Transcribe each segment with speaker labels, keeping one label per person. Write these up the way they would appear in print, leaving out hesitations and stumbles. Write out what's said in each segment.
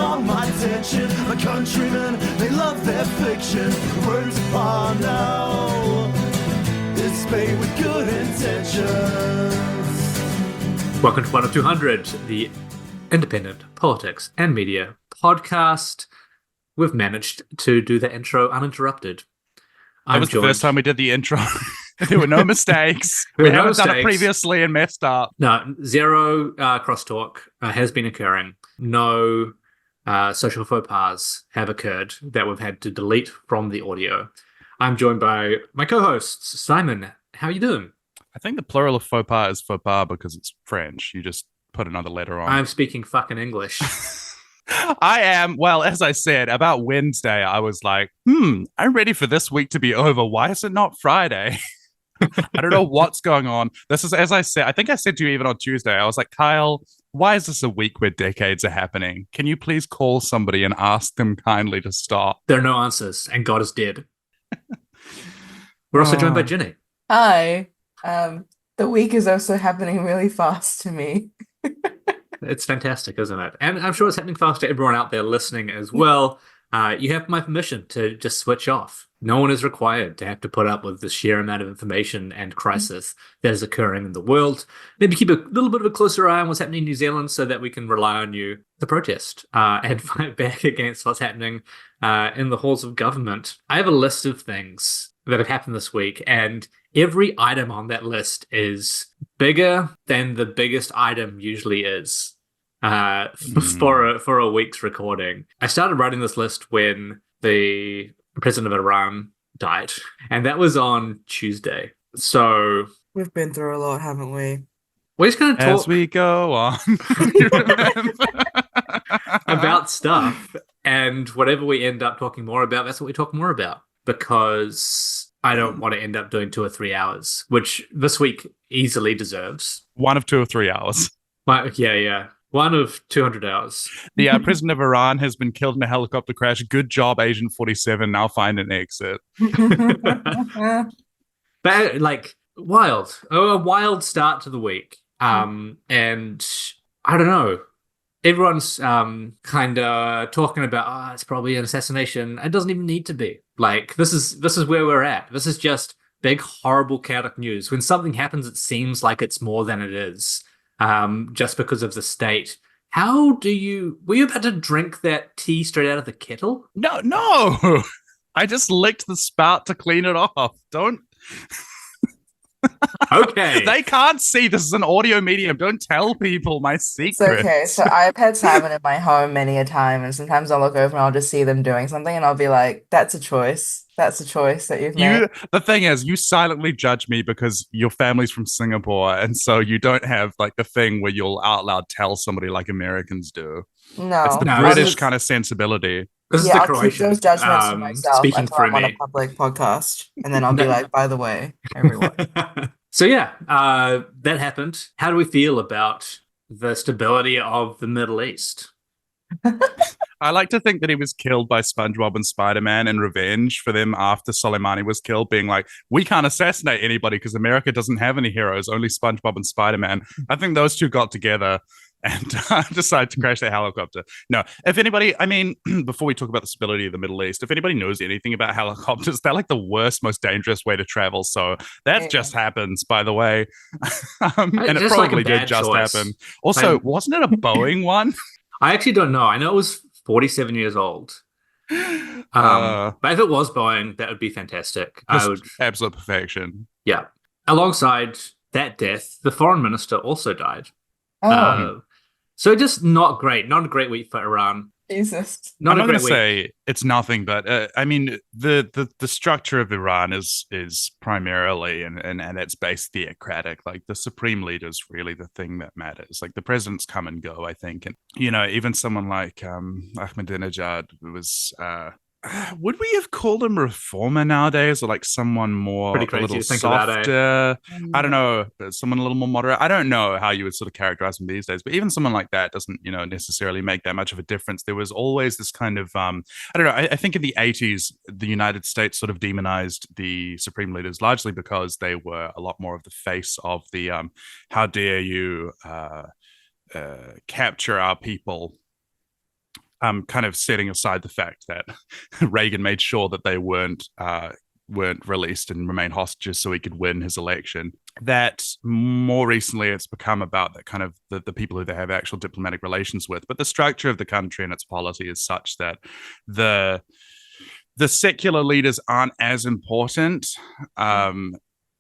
Speaker 1: on my attention. My countrymen, they love their fiction. Words upon now, it's made with good intentions.
Speaker 2: Welcome to 1 of 200, the independent politics and media podcast. We've managed to do the intro uninterrupted.
Speaker 3: That was the first time we did the intro. There were no mistakes. We haven't done it previously and messed up.
Speaker 2: No, zero crosstalk has been occurring. No social faux pas have occurred that we've had to delete from the audio. I'm joined by my co-hosts. Simon, how are you doing?
Speaker 3: I think the plural of faux pas is faux pas because it's French. You just put another letter on.
Speaker 2: I'm speaking fucking English.
Speaker 3: I am. Well, as I said, about Wednesday, I was like, I'm ready for this week to be over. Why is it not Friday? I don't know what's going on. This is, as I said, I think I said to you even on Tuesday, I was like, Kyle, why is this a week where decades are happening? Can you please call somebody and ask them kindly to stop?
Speaker 2: There are no answers, and God is dead. We're also joined by Ginny.
Speaker 4: Hi. The week is also happening really fast to me.
Speaker 2: It's fantastic, isn't it? And I'm sure it's happening fast to everyone out there listening as well. You have my permission to just switch off. No one is required to have to put up with the sheer amount of information and crisis that is occurring in the world. Maybe keep a little bit of a closer eye on what's happening in New Zealand so that we can rely on you to protest and fight back against what's happening in the halls of government. I have a list of things that have happened this week, and every item on that list is bigger than the biggest item usually is for a week's recording. I started writing this list when the president of Iran died, and that was on Tuesday. So
Speaker 4: we've been through a lot, haven't we?
Speaker 2: We're just going to talk
Speaker 3: as we go on
Speaker 2: about stuff, and whatever we end up talking more about, that's what we talk more about, because I don't want to end up doing 2 or 3 hours, which this week easily deserves.
Speaker 3: 1 of 2 or 3 hours.
Speaker 2: Yeah. 1 of 200 hours.
Speaker 3: The president of Iran has been killed in a helicopter crash. Good job, Agent 47. Now find an exit.
Speaker 2: But like wild, a wild start to the week. And I don't know. Everyone's kind of talking about, it's probably an assassination. It doesn't even need to be. Like this is where we're at. This is just big, horrible, chaotic news. When something happens, it seems like it's more than it is. Just because of the state. Were you about to drink that tea straight out of the kettle?
Speaker 3: No. I just licked the spout to clean it off. Don't.
Speaker 2: Okay.
Speaker 3: They can't see. This is an audio medium. Don't tell people my secrets.
Speaker 4: It's okay. So I've had salmon in my home many a time, and sometimes I'll look over and I'll just see them doing something, and I'll be like, that's a choice. That's a choice that you've made.
Speaker 3: The thing is, you silently judge me because your family's from Singapore, and so you don't have like the thing where you'll out loud tell somebody like Americans do.
Speaker 4: No.
Speaker 3: It's the British kind of sensibility.
Speaker 2: This is the Croatian.
Speaker 4: I'll keep those judgments to myself
Speaker 2: speaking
Speaker 4: until
Speaker 2: for
Speaker 4: I'm on
Speaker 2: me.
Speaker 4: a public podcast, and then I'll be like, by the way, everyone.
Speaker 2: So yeah, that happened. How do we feel about the stability of the Middle East?
Speaker 3: I like to think that he was killed by SpongeBob and Spider-Man in revenge for them after Soleimani was killed, being like, we can't assassinate anybody because America doesn't have any heroes, only SpongeBob and Spider-Man. I think those two got together and decided to crash their helicopter. No, if anybody, before we talk about the stability of the Middle East, if anybody knows anything about helicopters, they're like the worst, most dangerous way to travel. So that just happens, by the way. And it probably did just happen. Also, wasn't it a Boeing one?
Speaker 2: I actually don't know. I know it was 47 years old. But if it was Boeing, that would be fantastic.
Speaker 3: Absolute perfection.
Speaker 2: Yeah. Alongside that death, the foreign minister also died. So just not great. Not a great week for Iran.
Speaker 4: Jesus.
Speaker 3: I'm not going to say it's nothing, but the structure of Iran is primarily and at its base theocratic. Like the supreme leader is really the thing that matters. Like the presidents come and go, I think, and even someone like Ahmadinejad was. Would we have called him reformer nowadays, or like someone more a little softer? I don't know, but someone a little more moderate. I don't know how you would sort of characterize him these days, but even someone like that doesn't, necessarily make that much of a difference. There was always this kind of, I don't know. I think in the 80s, the United States sort of demonized the supreme leaders largely because they were a lot more of the face of the, how dare you capture our people kind of setting aside the fact that Reagan made sure that they weren't released and remain hostages so he could win his election, that more recently it's become about that kind of the people who they have actual diplomatic relations with. But the structure of the country and its polity is such that the secular leaders aren't as important.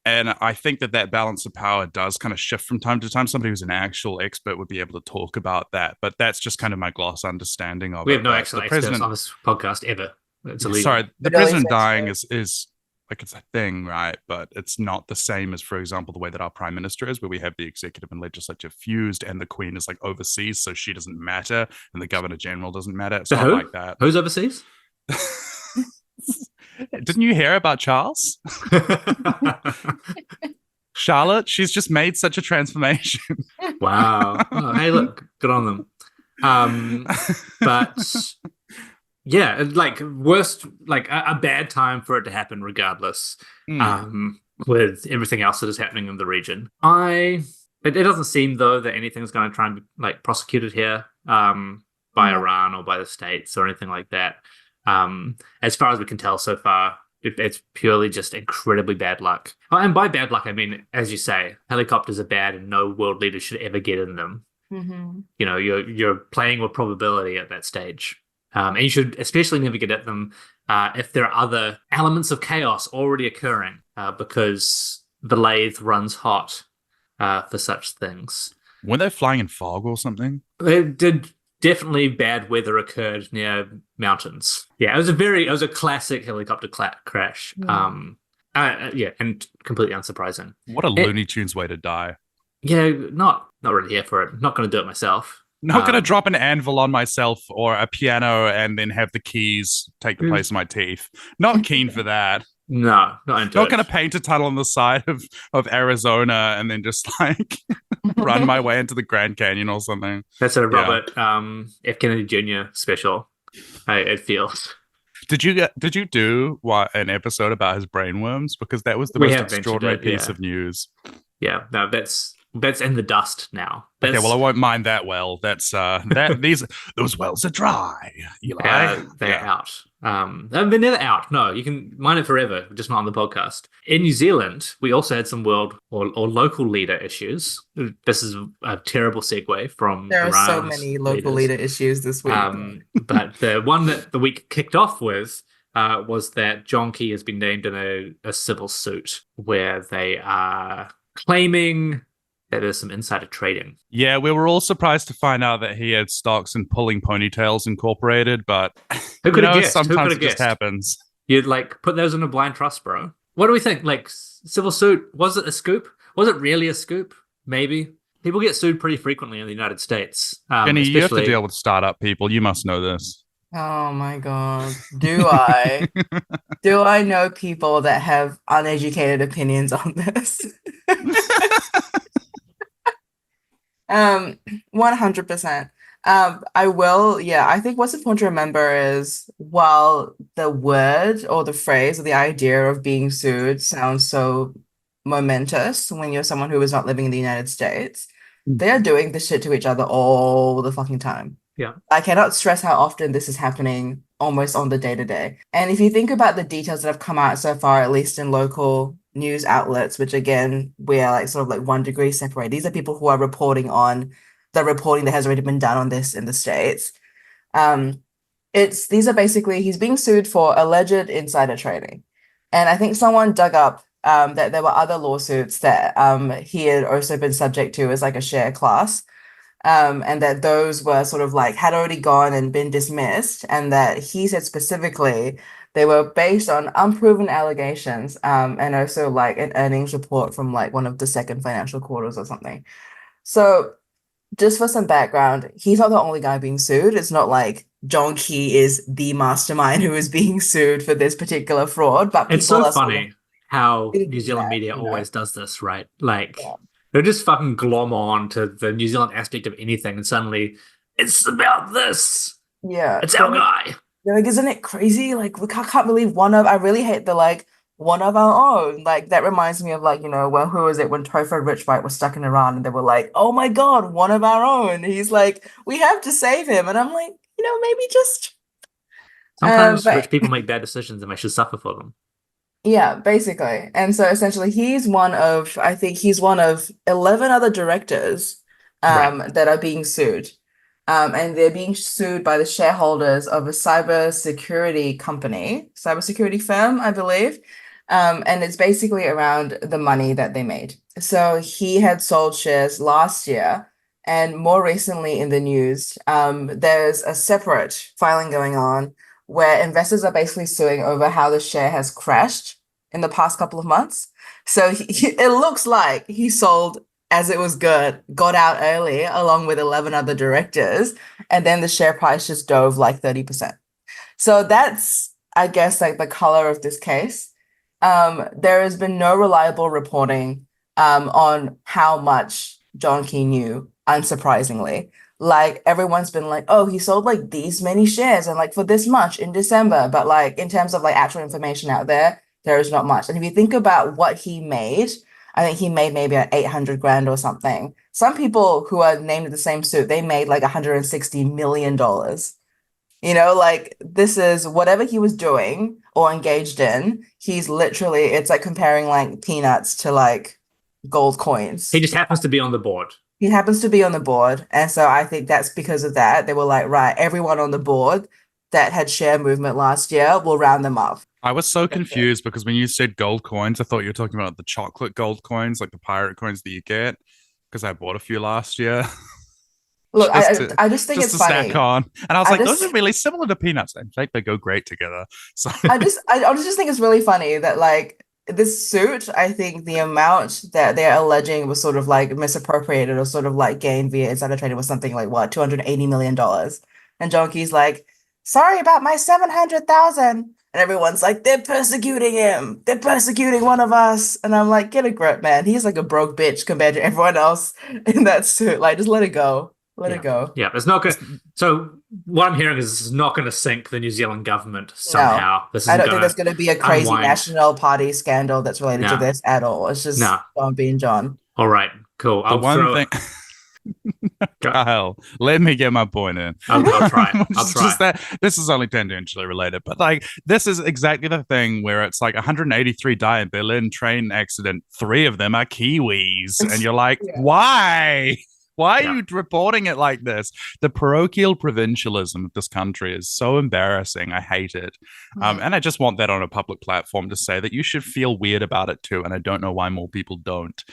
Speaker 3: And I think that balance of power does kind of shift from time to time. Somebody who's an actual expert would be able to talk about that, but that's just kind of my gloss understanding of it.
Speaker 2: We have no actual experts on this podcast ever. It's illegal.
Speaker 3: Sorry, the president dying is like, it's a thing, right? But it's not the same as, for example, the way that our prime minister is, where we have the executive and legislature fused, and the queen is like overseas, so she doesn't matter, and the governor general doesn't matter. It's not like that.
Speaker 2: Who's overseas?
Speaker 3: Didn't you hear about Charles? Charlotte, she's just made such a transformation.
Speaker 2: Wow. Oh, hey, look, good on them. But yeah, like worst, like a bad time for it to happen regardless, with everything else that is happening in the region. It doesn't seem, though, that anything's going to try and be like prosecuted here by Iran or by the States or anything like that. As far as we can tell so far, it's purely just incredibly bad luck. And by bad luck, I mean, as you say, helicopters are bad and no world leader should ever get in them. You know, you're playing with probability at that stage. And you should especially never get at them if there are other elements of chaos already occurring, because the lathe runs hot for such things.
Speaker 3: Were they flying in fog or something?
Speaker 2: They did. Definitely bad weather occurred near mountains. Yeah, it was a classic helicopter crash. And completely unsurprising.
Speaker 3: What a Looney Tunes way to die.
Speaker 2: Yeah, not really here for it. Not going to do it myself.
Speaker 3: Not going to drop an anvil on myself or a piano and then have the keys take the place of my teeth. Not keen for that.
Speaker 2: No, not into
Speaker 3: Not going to paint a tunnel on the side of Arizona and then just like run my way into the Grand Canyon or something.
Speaker 2: That's a Robert F. Kennedy Jr. special. It feels.
Speaker 3: Did you do an episode about his brainworms? Because that was the most extraordinary piece of news.
Speaker 2: Yeah, no, that's in the dust now.
Speaker 3: Okay, well, I won't mind that well. That's those wells are dry. Eli.
Speaker 2: They're out. They're never out. No, you can mine it forever, just not on the podcast. In New Zealand, we also had some world or local leader issues. This is a terrible segue from
Speaker 4: There are
Speaker 2: Iran's
Speaker 4: so many local leader issues this week.
Speaker 2: But the one that the week kicked off with was that John Key has been named in a civil suit where they are claiming that there's some insider trading.
Speaker 3: Yeah, we were all surprised to find out that he had stocks in Pulling Ponytails Incorporated, but
Speaker 2: who could have guessed?
Speaker 3: Sometimes it just happens.
Speaker 2: You'd like put those in a blind trust, bro. What do we think? Like, civil suit, was it a scoop? Was it really a scoop? Maybe. People get sued pretty frequently in the United States.
Speaker 3: Ginny, you have to deal with startup people. You must know this.
Speaker 4: Oh my God. Do I? Do I know people that have uneducated opinions on this? 100%. I will, I think what's important to remember is while the word or the phrase or the idea of being sued sounds so momentous when you're someone who is not living in the United States, they are doing this shit to each other all the fucking time.
Speaker 2: Yeah.
Speaker 4: I cannot stress how often this is happening almost on the day-to-day. And if you think about the details that have come out so far, at least in local news outlets, which again, we are like sort of like 1 degree separate. These are people who are reporting on the reporting that has already been done on this in the States. These are basically, he's being sued for alleged insider trading. And I think someone dug up that there were other lawsuits that he had also been subject to as like a share class. And that those were sort of like had already gone and been dismissed, and that he said specifically they were based on unproven allegations, and also like an earnings report from like one of the second financial quarters or something. So just for some background, he's not the only guy being sued. It's not like John Key is the mastermind who is being sued for this particular fraud. But
Speaker 2: it's so funny how New Zealand media always does this, right? Like they'll just fucking glom on to the New Zealand aspect of anything, and suddenly it's about this.
Speaker 4: Yeah,
Speaker 2: it's our guy.
Speaker 4: You're like, isn't it crazy? Like, I can't believe I really hate the like one of our own. Like that reminds me of like, well, who was it when Tofo Richwhite was stuck in Iran and they were like, oh my God, one of our own. He's like, we have to save him. And I'm like, maybe just
Speaker 2: Sometimes
Speaker 4: but
Speaker 2: rich people make bad decisions and they should suffer for them.
Speaker 4: yeah, basically. And so essentially I think he's one of 11 other directors
Speaker 2: Right.
Speaker 4: that are being sued. And they're being sued by the shareholders of a cybersecurity firm, I believe. And it's basically around the money that they made. So he had sold shares last year. And more recently in the news, there's a separate filing going on where investors are basically suing over how the share has crashed in the past couple of months. So it looks like he sold as it was good, got out early along with 11 other directors, and then the share price just dove like 30%. So that's, I guess, like the color of this case. There has been no reliable reporting on how much John Key knew, unsurprisingly. Like everyone's been like, oh, he sold like these many shares and like for this much in December. But like in terms of like actual information out there, there is not much. And if you think about what he made, I think he made maybe like 800 grand or something. Some people who are named in the same suit, they made like $160 million. Like this is whatever he was doing or engaged in. It's like comparing like peanuts to like gold coins.
Speaker 2: He just happens to be on the board.
Speaker 4: He happens to be on the board. And so I think that's because of that. They were like, right, everyone on the board that had share movement last year, we'll round them up.
Speaker 3: I was so confused because when you said gold coins, I thought you were talking about the chocolate gold coins, like the pirate coins that you get, because I bought a few last year.
Speaker 4: Look, I just think it's funny.
Speaker 3: Stack on. And I was like, those are really similar to peanuts. In fact, they go great together. So
Speaker 4: I just think it's really funny that like this suit, I think the amount that they're alleging was sort of like misappropriated or sort of like gained via insider trading was something like what, $280 million. And John Key's like, sorry about my 700,000. And everyone's like, they're persecuting him. They're persecuting one of us. And I'm like, get a grip, man. He's like a broke bitch compared to everyone else in that suit. Like, just let it go. Let it go.
Speaker 2: Yeah, it's not good. So what I'm hearing is this is not going to sink the New Zealand government somehow.
Speaker 4: No, I don't think there's going to be a crazy National Party scandal that's related to this at all. It's just John being John.
Speaker 2: All right, cool.
Speaker 3: Kyle, let me get my point in.
Speaker 2: I'll try.
Speaker 3: Just that this is only tangentially related, but like this is exactly the thing where it's like 183 die in Berlin train accident. 3 of them are Kiwis, and you're like, why? Why are you reporting it like this? The parochial provincialism of this country is so embarrassing. I hate it. And I just want that on a public platform to say that you should feel weird about it too. And I don't know why more people don't.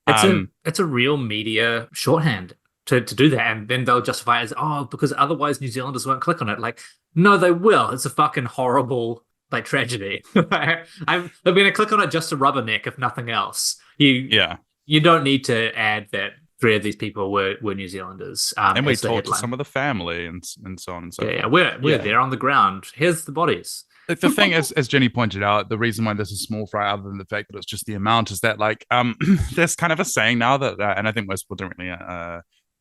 Speaker 2: It's a real media shorthand to do that. And then they'll justify it as, because otherwise New Zealanders won't click on it. Like, no, they will. It's a fucking horrible tragedy. They're going to click on it just to rubberneck, if nothing else. You don't need to add that 3 of these people were New Zealanders.
Speaker 3: And we talked to some of the family and so on and so forth.
Speaker 2: Yeah, we're there on the ground. Here's the bodies.
Speaker 3: The thing is, as Ginny pointed out, the reason why this is small fry, other than the fact that it's just the amount, is that like there's kind of a saying now that, and I think most people don't really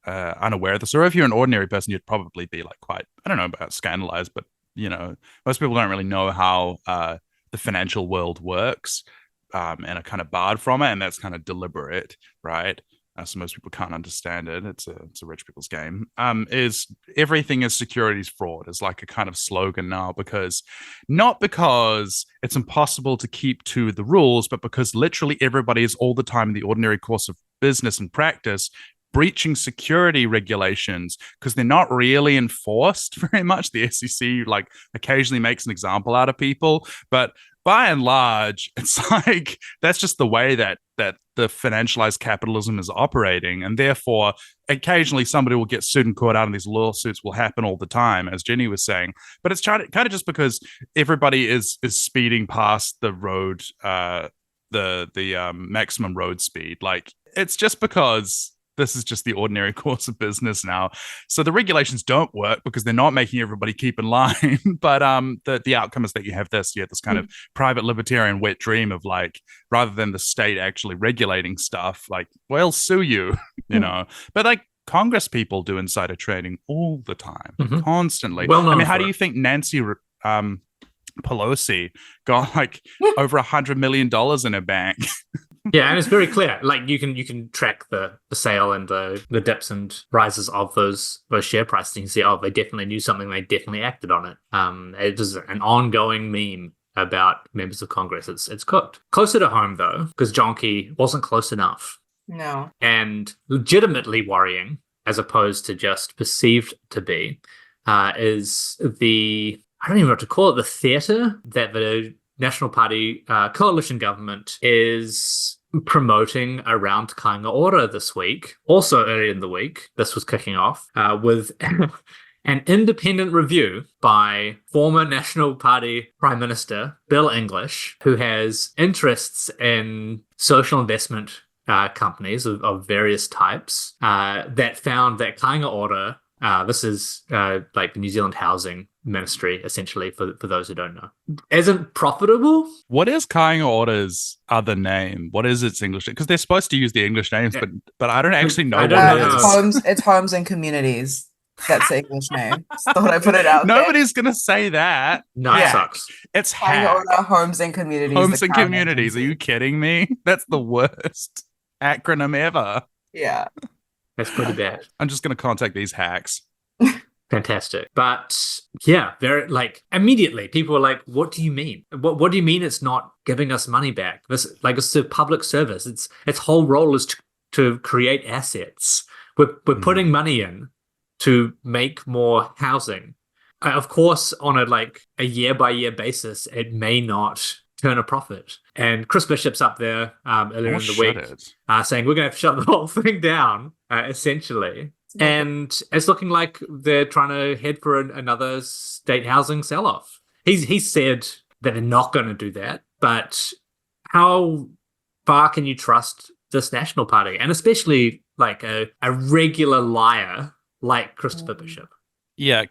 Speaker 3: unaware of this. Or if you're an ordinary person, you'd probably be like quite, I don't know about scandalized, but most people don't really know how the financial world works and are kind of barred from it, and that's kind of deliberate, right? So most people can't understand it. It's a rich people's game. Is everything is securities fraud is like a kind of slogan now, not because it's impossible to keep to the rules, but because literally everybody is all the time in the ordinary course of business and practice breaching security regulations because they're not really enforced very much. The SEC like occasionally makes an example out of people, but by and large, it's like that's just the way that the financialized capitalism is operating. And therefore, occasionally somebody will get sued and caught out, and these lawsuits will happen all the time, as Ginny was saying. But it's kind of just because everybody is speeding past the road, the maximum road speed. Like it's just because this is just the ordinary course of business now. So the regulations don't work because they're not making everybody keep in line. But the outcome is that you have this kind of private libertarian wet dream of like, rather than the state actually regulating stuff, like, well, sue you, But like Congress people do insider trading all the time, constantly.
Speaker 2: Well,
Speaker 3: I mean, how do you think Nancy Pelosi got like over $100 million in her bank?
Speaker 2: Yeah, and it's very clear. Like you can track the sale and the dips and rises of those share prices. You can see, oh, they definitely knew something. They definitely acted on it. It is an ongoing meme about members of Congress. It's cooked. Closer to home though, because John Key wasn't close enough.
Speaker 4: No.
Speaker 2: And legitimately worrying, as opposed to just perceived to be, is I don't even know what to call it, the theatre that the National Party coalition government is promoting around Kāinga Ora this week. Also earlier in the week, this was kicking off with an independent review by former National Party Prime Minister Bill English, who has interests in social investment companies of various types, that found that Kāinga Ora, this is like the New Zealand Housing Ministry, essentially, for those who don't know, isn't profitable.
Speaker 3: What is Kāinga Ora's other name? What is its English name? Because they're supposed to use the English names, but I don't actually know
Speaker 2: I
Speaker 3: what
Speaker 2: don't
Speaker 3: it
Speaker 2: know.
Speaker 3: is.
Speaker 4: It's homes and communities. That's the English name. Just thought I put it out there.
Speaker 3: Nobody's going to say that.
Speaker 2: No, it
Speaker 4: Yeah.
Speaker 2: sucks.
Speaker 3: It's
Speaker 4: Kāinga
Speaker 3: hack.
Speaker 4: Ora, homes and communities.
Speaker 3: Homes
Speaker 4: the
Speaker 3: and
Speaker 4: Crown
Speaker 3: communities. Are
Speaker 4: Agency.
Speaker 3: you kidding me? That's the worst acronym ever.
Speaker 4: Yeah.
Speaker 2: That's pretty bad.
Speaker 3: I'm just going to contact these hacks.
Speaker 2: Fantastic. But yeah, very like immediately people were like, what do you mean? What do you mean it's not giving us money back? This it's a public service. Its whole role is to create assets. We're putting money in to make more housing. Of course, on a year by year basis, it may not turn a profit. And Chris Bishop's up there earlier in the week saying we're going to have to shut the whole thing down, essentially. And it's looking like they're trying to head for another state housing sell-off. He said that they're not going to do that, but how far can you trust this National Party? And especially like a regular liar like Christopher Bishop.
Speaker 3: Yeah,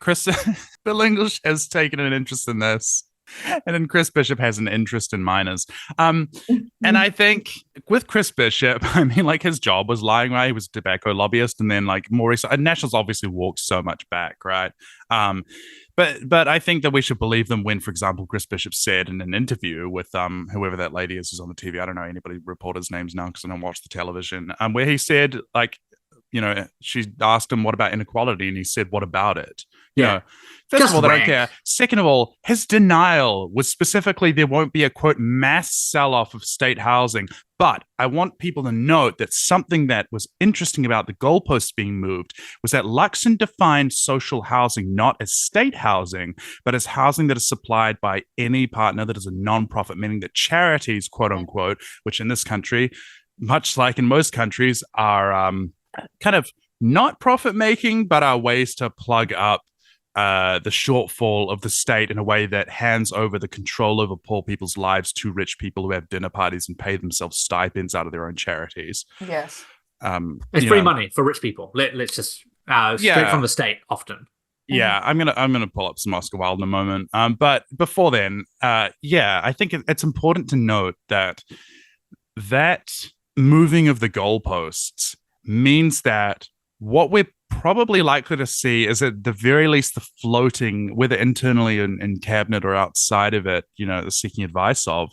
Speaker 3: Bill English has taken an interest in this. And then Chris Bishop has an interest in minors. And I think with Chris Bishop, I mean, like his job was lying, right? He was a tobacco lobbyist. And then like more recently, Nationals obviously walked so much back, right? But I think that we should believe them when, for example, Chris Bishop said in an interview with whoever that lady is who's on the TV. I don't know anybody reporters' names now because I don't watch the television. Where he said, like, you know, she asked him, what about inequality? And he said, what about it? You know, first
Speaker 2: Just
Speaker 3: of all, they
Speaker 2: rank.
Speaker 3: don't care. Second of all, his denial was specifically there won't be a, quote, mass sell-off of state housing. But I want people to note that something that was interesting about the goalposts being moved was that Luxon defined social housing not as state housing, but as housing that is supplied by any partner that is a non-profit, meaning that charities, quote unquote, which in this country, much like in most countries, are kind of not profit making, but are ways to plug up the shortfall of the state in a way that hands over the control over poor people's lives to rich people who have dinner parties and pay themselves stipends out of their own charities.
Speaker 4: Yes.
Speaker 2: It's free money for rich people. Let's just straight from the state often.
Speaker 3: Yeah, I'm gonna pull up some Oscar Wilde in a moment. But before then, I think it's important to note that moving of the goalposts means that what we're probably likely to see is at the very least the floating, whether internally in cabinet or outside of it, you know, the seeking advice of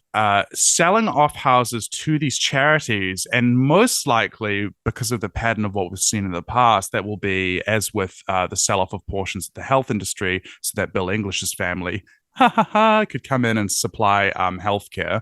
Speaker 3: selling off houses to these charities. And most likely, because of the pattern of what we've seen in the past, that will be as with the sell-off of portions of the health industry so that Bill English's family could come in and supply healthcare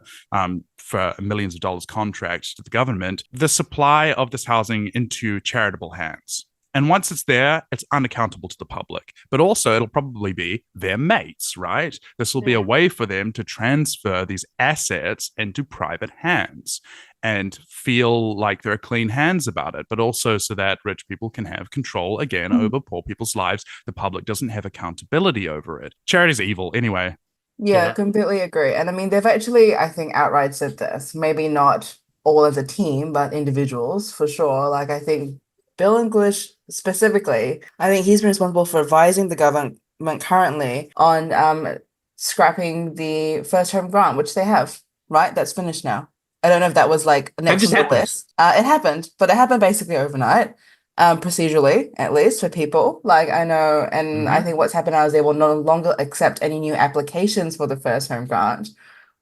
Speaker 3: for millions of dollars contracts to the government, the supply of this housing into charitable hands. And once it's there, it's unaccountable to the public. But also, it'll probably be their mates, right? This will be a way for them to transfer these assets into private hands and feel like there are clean hands about it, but also so that rich people can have control, again, over poor people's lives. The public doesn't have accountability over it. Charity's evil, anyway.
Speaker 4: Yeah, completely agree. And I mean, they've actually, I think, outright said this. Maybe not all as a team, but individuals for sure. Like, I think Bill English specifically, I think he's been responsible for advising the government currently on scrapping the first home grant, which they have, right? That's finished now. I don't know if that was like next on the list. It happened, but it happened basically overnight, procedurally, at least for people. Like I know, and I think what's happened now is they will no longer accept any new applications for the first home grant.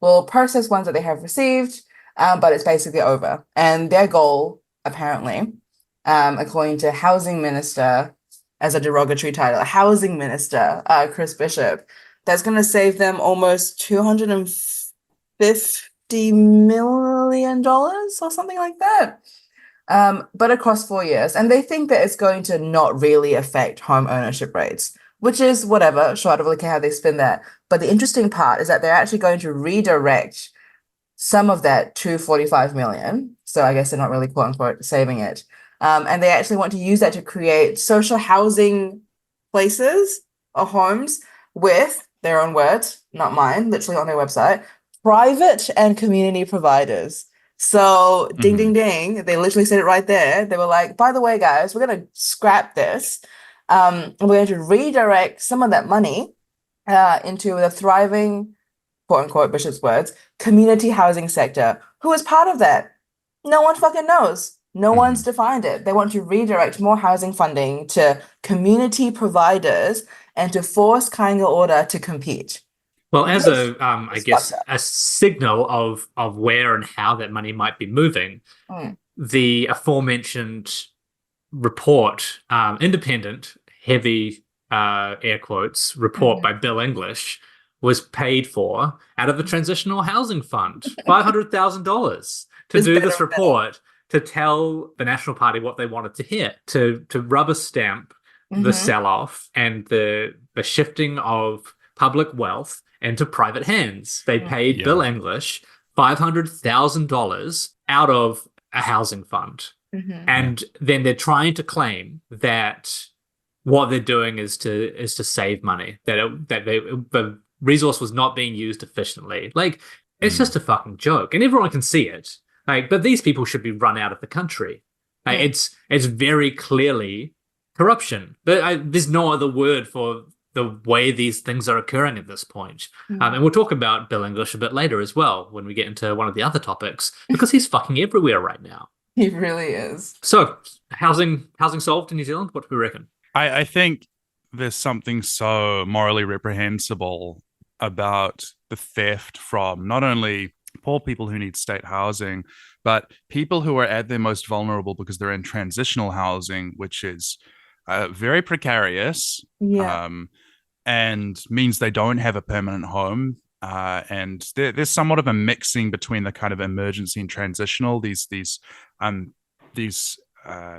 Speaker 4: We'll process ones that they have received, but it's basically over. And their goal, apparently, according to Housing Minister, as a derogatory title, Housing Minister Chris Bishop, that's going to save them almost $250 million or something like that. But across 4 years. And they think that it's going to not really affect home ownership rates, which is whatever. Sure, I don't really care how they spin that. But the interesting part is that they're actually going to redirect some of that to 45 million. So I guess they're not really quote unquote saving it. And they actually want to use that to create social housing places or homes with their own words, not mine, literally on their website, private and community providers. So ding, ding, ding, they literally said it right there. They were like, by the way, guys, we're going to scrap this. And we're going to redirect some of that money into the thriving, quote unquote, Bishop's words, community housing sector. Who is part of that? No one fucking knows. No one's defined it. They want to redirect more housing funding to community providers and to force Kāinga Ora to compete.
Speaker 2: Well, as I guess, a signal of where and how that money might be moving, the aforementioned report, independent, heavy air quotes, report by Bill English was paid for out of the Transitional Housing Fund, $500,000 to do this report, to tell the National Party what they wanted to hear, to rubber stamp the sell-off and the shifting of public wealth into private hands. They paid Bill English $500,000 out of a housing fund. And then they're trying to claim that what they're doing is to save money, that the resource was not being used efficiently. Like, it's just a fucking joke, and everyone can see it. Like, but these people should be run out of the country. Like, it's very clearly corruption. But there's no other word for the way these things are occurring at this point. And we'll talk about Bill English a bit later as well when we get into one of the other topics, because he's fucking everywhere right now.
Speaker 4: He really is.
Speaker 2: So, housing solved in New Zealand? What do we reckon?
Speaker 3: I think there's something so morally reprehensible about the theft from not only poor people who need state housing, but people who are at their most vulnerable because they're in transitional housing, which is very precarious, and means they don't have a permanent home. And there's somewhat of a mixing between the kind of emergency and transitional. These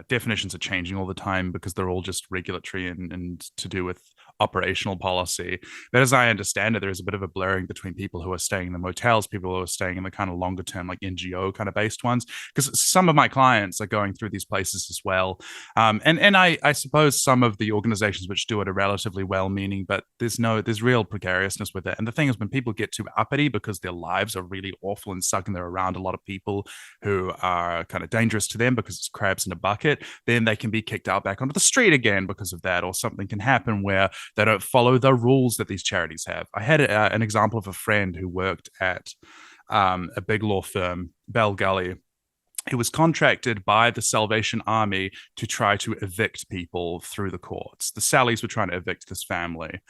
Speaker 3: definitions are changing all the time because they're all just regulatory and to do with operational policy. But as I understand it, there is a bit of a blurring between people who are staying in the motels, people who are staying in the kind of longer term, like NGO kind of based ones, because some of my clients are going through these places as well. And I suppose some of the organizations which do it are relatively well-meaning, but there's real precariousness with it. And the thing is, when people get too uppity because their lives are really awful and suck and they're around a lot of people who are kind of dangerous to them because it's crabs in a bucket, then they can be kicked out back onto the street again because of that, or something can happen where they don't follow the rules that these charities have. I had an example of a friend who worked at a big law firm, Bell Gully, who was contracted by the Salvation Army to try to evict people through the courts. The Sallies were trying to evict this family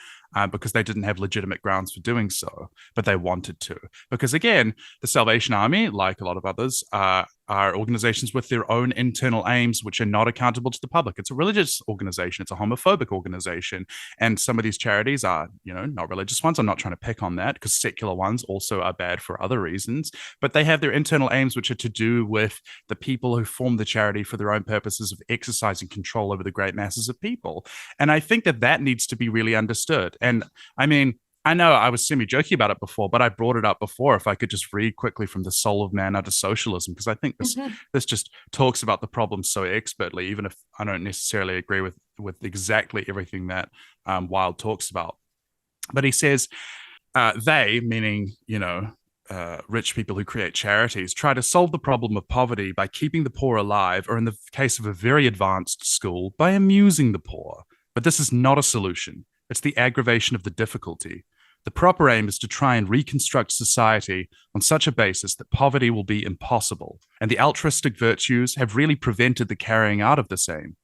Speaker 3: because they didn't have legitimate grounds for doing so, but they wanted to. Because again, the Salvation Army, like a lot of others, are organizations with their own internal aims, which are not accountable to the public. It's a religious organization. It's a homophobic organization. And some of these charities are, not religious ones. I'm not trying to pick on that, because secular ones also are bad for other reasons. But they have their internal aims, which are to do with the people who form the charity for their own purposes of exercising control over the great masses of people. And I think that needs to be really understood. And I mean, I know I was semi-joking about it before, but I brought it up before. If I could just read quickly from The Soul of Man Under Socialism, because I think this just talks about the problem so expertly, even if I don't necessarily agree with exactly everything that Wilde talks about. But he says, they, meaning, rich people who create charities, try to solve the problem of poverty by keeping the poor alive, or in the case of a very advanced school, by amusing the poor. But this is not a solution. It's the aggravation of the difficulty. The proper aim is to try and reconstruct society on such a basis that poverty will be impossible, and the altruistic virtues have really prevented the carrying out of the same.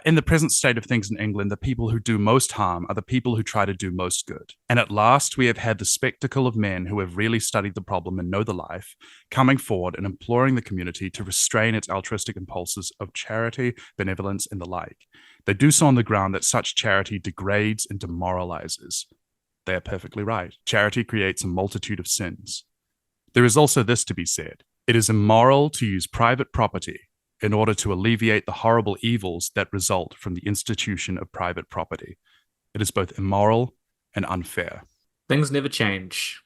Speaker 3: In the present state of things in England, the people who do most harm are the people who try to do most good. And at last, we have had the spectacle of men who have really studied the problem and know the life, coming forward and imploring the community to restrain its altruistic impulses of charity, benevolence, and the like. They do so on the ground that such charity degrades and demoralizes. They are perfectly right. Charity creates a multitude of sins. There is also this to be said. It is immoral to use private property in order to alleviate the horrible evils that result from the institution of private property. It is both immoral and unfair.
Speaker 2: Things never change.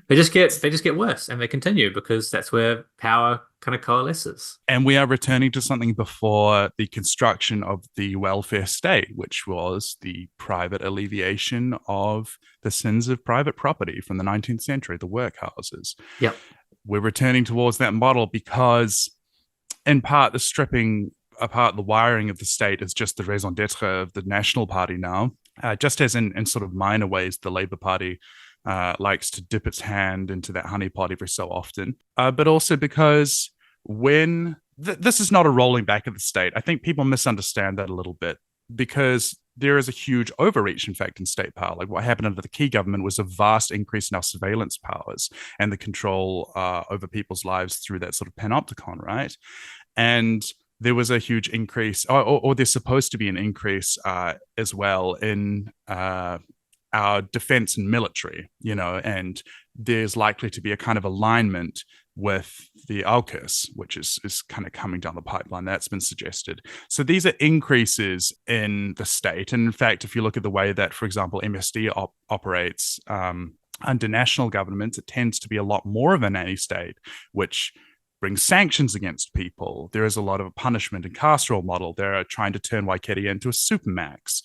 Speaker 2: They just get worse, and they continue because that's where power kind of coalesces.
Speaker 3: And we are returning to something before the construction of the welfare state, which was the private alleviation of the sins of private property from the 19th century, the workhouses.
Speaker 2: Yep.
Speaker 3: We're returning towards that model because, in part, the stripping apart the wiring of the state is just the raison d'etre of the National Party now, just as in sort of minor ways the Labour Party likes to dip its hand into that honeypot every so often, but also because when this is not a rolling back of the state. I think people misunderstand that a little bit because there is a huge overreach, in fact, in state power. Like what happened under the Key government was a vast increase in our surveillance powers and the control over people's lives through that sort of panopticon, right? And there was a huge increase, or there's supposed to be an increase as well in our defense and military, and there's likely to be a kind of alignment with the AUKUS, which is kind of coming down the pipeline. That's been suggested. So these are increases in the state. And in fact, if you look at the way that, for example, MSD operates under national governments, it tends to be a lot more of a nanny state, which brings sanctions against people. There is a lot of a punishment and carceral model. They're trying to turn Waikaria into a supermax.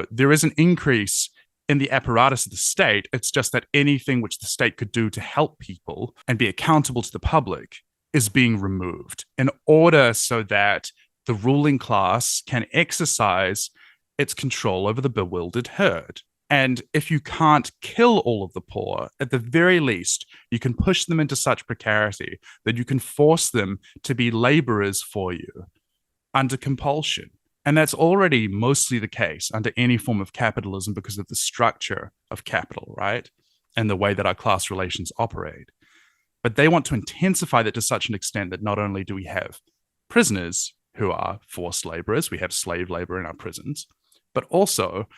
Speaker 3: There is an increase in the apparatus of the state. It's just that anything which the state could do to help people and be accountable to the public is being removed in order so that the ruling class can exercise its control over the bewildered herd. And if you can't kill all of the poor, at the very least, you can push them into such precarity that you can force them to be laborers for you under compulsion. And that's already mostly the case under any form of capitalism because of the structure of capital, right? And the way that our class relations operate. But they want to intensify that to such an extent that not only do we have prisoners who are forced laborers, we have slave labor in our prisons, but also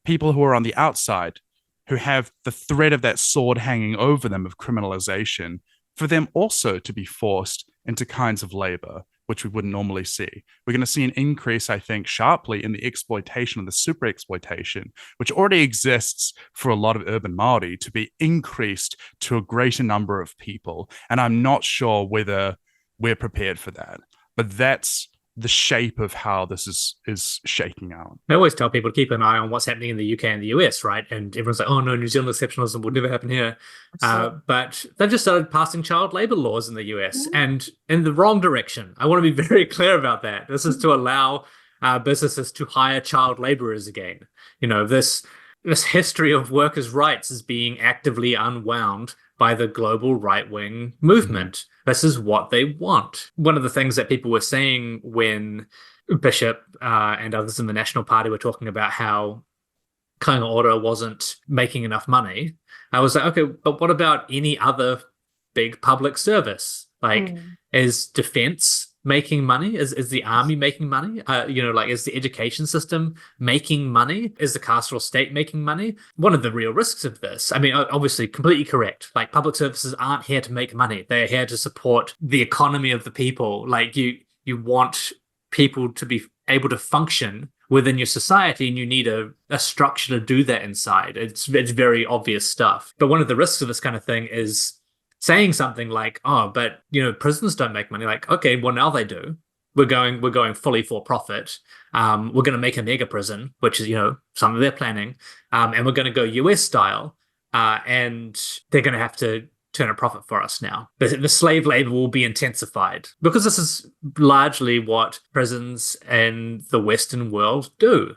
Speaker 3: people who are on the outside who have the threat of that sword hanging over them of criminalization, for them also to be forced into kinds of labor which we wouldn't normally see. We're going to see an increase, I think, sharply in the exploitation and the super exploitation, which already exists for a lot of urban Māori, to be increased to a greater number of people. And I'm not sure whether we're prepared for that, but that's the shape of how this is shaking out.
Speaker 2: I always tell people to keep an eye on what's happening in the UK and the US, right? And everyone's like, oh no, New Zealand exceptionalism would never happen here. But they've just started passing child labor laws in the US and in the wrong direction. I want to be very clear about that. This is to allow businesses to hire child laborers again. This history of workers' rights is being actively unwound by the global right-wing movement. This is what they want. One of the things that people were saying when Bishop and others in the National Party were talking about how Kāinga Ora wasn't making enough money, I was like, okay, but what about any other big public service? Is defense making money? Is the army making money? Is the education system making money? Is the carceral state making money? One of the real risks of this, obviously completely correct. Public services aren't here to make money. They're here to support the economy of the people. You want people to be able to function within your society, and you need a structure to do that inside. It's very obvious stuff. But one of the risks of this kind of thing is saying something like, oh, but prisons don't make money. Okay, well now they do. We're going fully for profit. We're going to make a mega prison, which is something they're planning, and we're going to go US style, and they're going to have to turn a profit for us now. But the slave labor will be intensified because this is largely what prisons in the Western world do.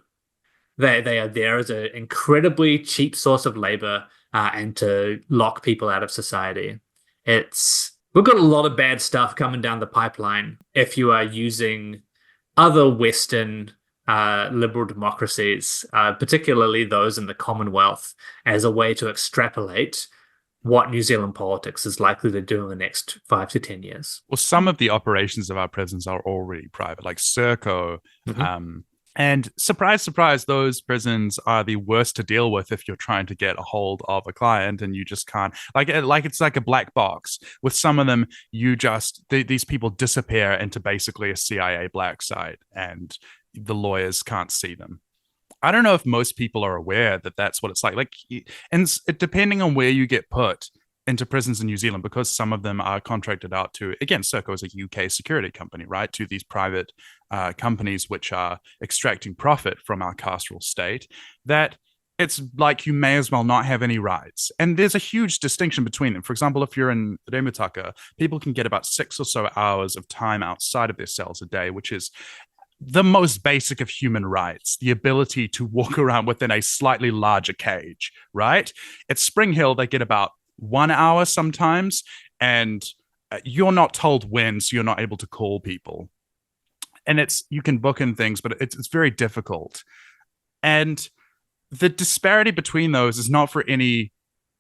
Speaker 2: They are there as an incredibly cheap source of labor and to lock people out of society. We've got a lot of bad stuff coming down the pipeline if you are using other Western liberal democracies, particularly those in the Commonwealth, as a way to extrapolate what New Zealand politics is likely to do in the next 5 to 10 years.
Speaker 3: Well, some of the operations of our prisons are already private, like Serco. And surprise, surprise, those prisons are the worst to deal with if you're trying to get a hold of a client and you just can't. Like it's like a black box. With some of them, these people disappear into basically a CIA black site, and the lawyers can't see them. I don't know if most people are aware that that's what it's like. And depending on where you get put into prisons in New Zealand, because some of them are contracted out to, again, Serco is a UK security company, right, to these private companies which are extracting profit from our carceral state, that it's like you may as well not have any rights. And there's a huge distinction between them. For example, if you're in Remutaka, people can get about 6 or so hours of time outside of their cells a day, which is the most basic of human rights, the ability to walk around within a slightly larger cage, right? At Spring Hill, they get about 1 hour sometimes, and you're not told when, so you're not able to call people. And you can book in things, but it's very difficult. And the disparity between those is not for any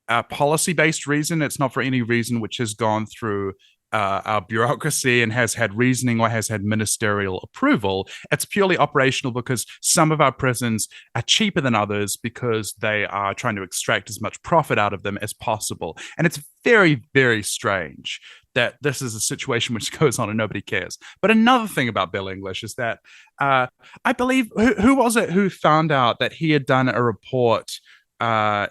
Speaker 3: policy-based reason. It's not for any reason which has gone through our bureaucracy and has had reasoning or has had ministerial approval. It's purely operational because some of our prisons are cheaper than others because they are trying to extract as much profit out of them as possible. And it's very, very strange that this is a situation which goes on and nobody cares. But another thing about Bill English is that I believe, who was it who found out that he had done a report had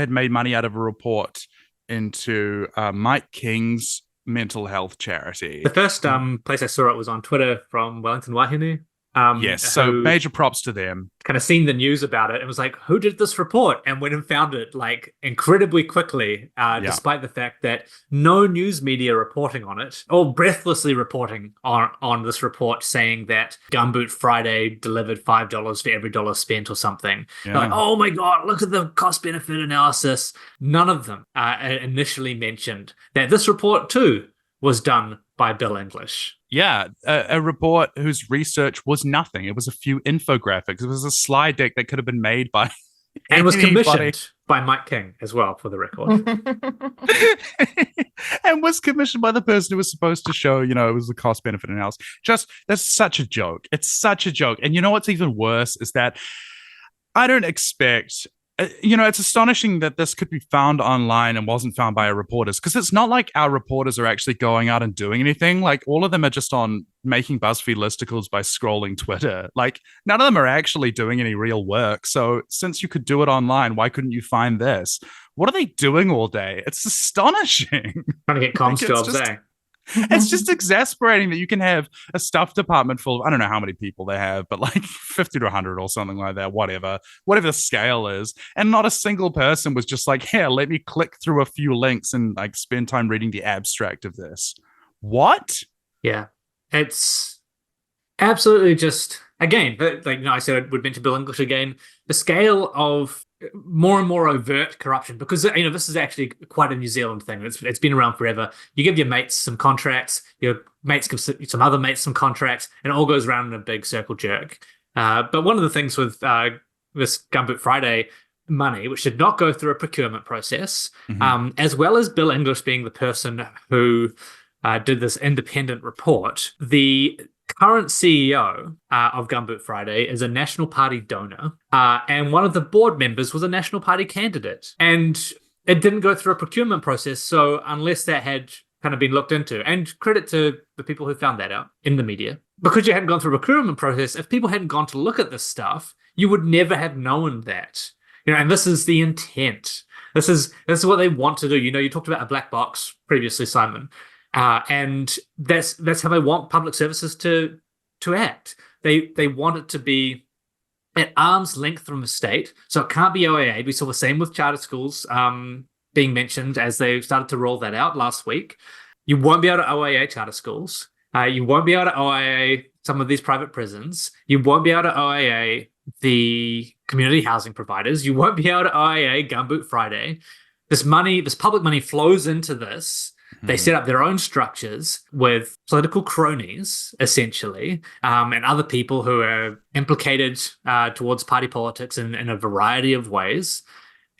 Speaker 3: made money out of a report into Mike King's mental health charity.
Speaker 2: The first place I saw it was on Twitter from Wellington Wahine.
Speaker 3: Yes, so major props to them.
Speaker 2: Kind of seen the news about it and was like, who did this report? And went and found it like incredibly quickly, despite the fact that no news media reporting on it, or breathlessly reporting on this report saying that Gumboot Friday delivered $5 for every dollar spent or something.
Speaker 3: Yeah.
Speaker 2: Like, oh my God, look at the cost-benefit analysis. None of them initially mentioned that this report too was done by Bill English.
Speaker 3: Yeah, a report whose research was nothing. It was a few infographics. It was a slide deck that could have been made by
Speaker 2: and was commissioned by Mike King as well, for the record.
Speaker 3: And was commissioned by the person who was supposed to show, it was the cost-benefit analysis. That's such a joke. It's such a joke. And you know what's even worse is that I don't expect... it's astonishing that this could be found online and wasn't found by our reporters, because it's not like our reporters are actually going out and doing anything. Like, all of them are just on making BuzzFeed listicles by scrolling Twitter. Like, none of them are actually doing any real work. So since you could do it online, why couldn't you find this? What are they doing all day? It's astonishing.
Speaker 2: Trying to get comms jobs, eh?
Speaker 3: It's just exasperating that you can have a staff department full of, I don't know how many people they have, but like 50 to 100 or something like that, whatever the scale is. And not a single person was just like, yeah, let me click through a few links and like spend time reading the abstract of this. What?
Speaker 2: Yeah, it's absolutely just, again, I said I would mention Bill English again, the scale of more and more overt corruption, because this is actually quite a New Zealand thing. It's been around forever. You give your mates some contracts, your mates give some other mates some contracts, and it all goes around in a big circle jerk. But one of the things with this Gumboot Friday money, which did not go through a procurement process, as well as Bill English being the person who did this independent report, the current CEO of Gumboot Friday is a National Party donor, and one of the board members was a National Party candidate. And it didn't go through a procurement process, so unless that had kind of been looked into, and credit to the people who found that out in the media, because you hadn't gone through a procurement process, if people hadn't gone to look at this stuff, you would never have known that. And this is the intent. This is what they want to do. You talked about a black box previously, Simon. And that's how they want public services to act. They want it to be at arm's length from the state, so it can't be OAA. We saw the same with charter schools being mentioned as they started to roll that out last week. You won't be able to OAA charter schools. You won't be able to OAA some of these private prisons. You won't be able to OAA the community housing providers. You won't be able to OAA Gumboot Friday. This public money flows into this. They set up their own structures with political cronies, essentially, and other people who are implicated towards party politics in a variety of ways.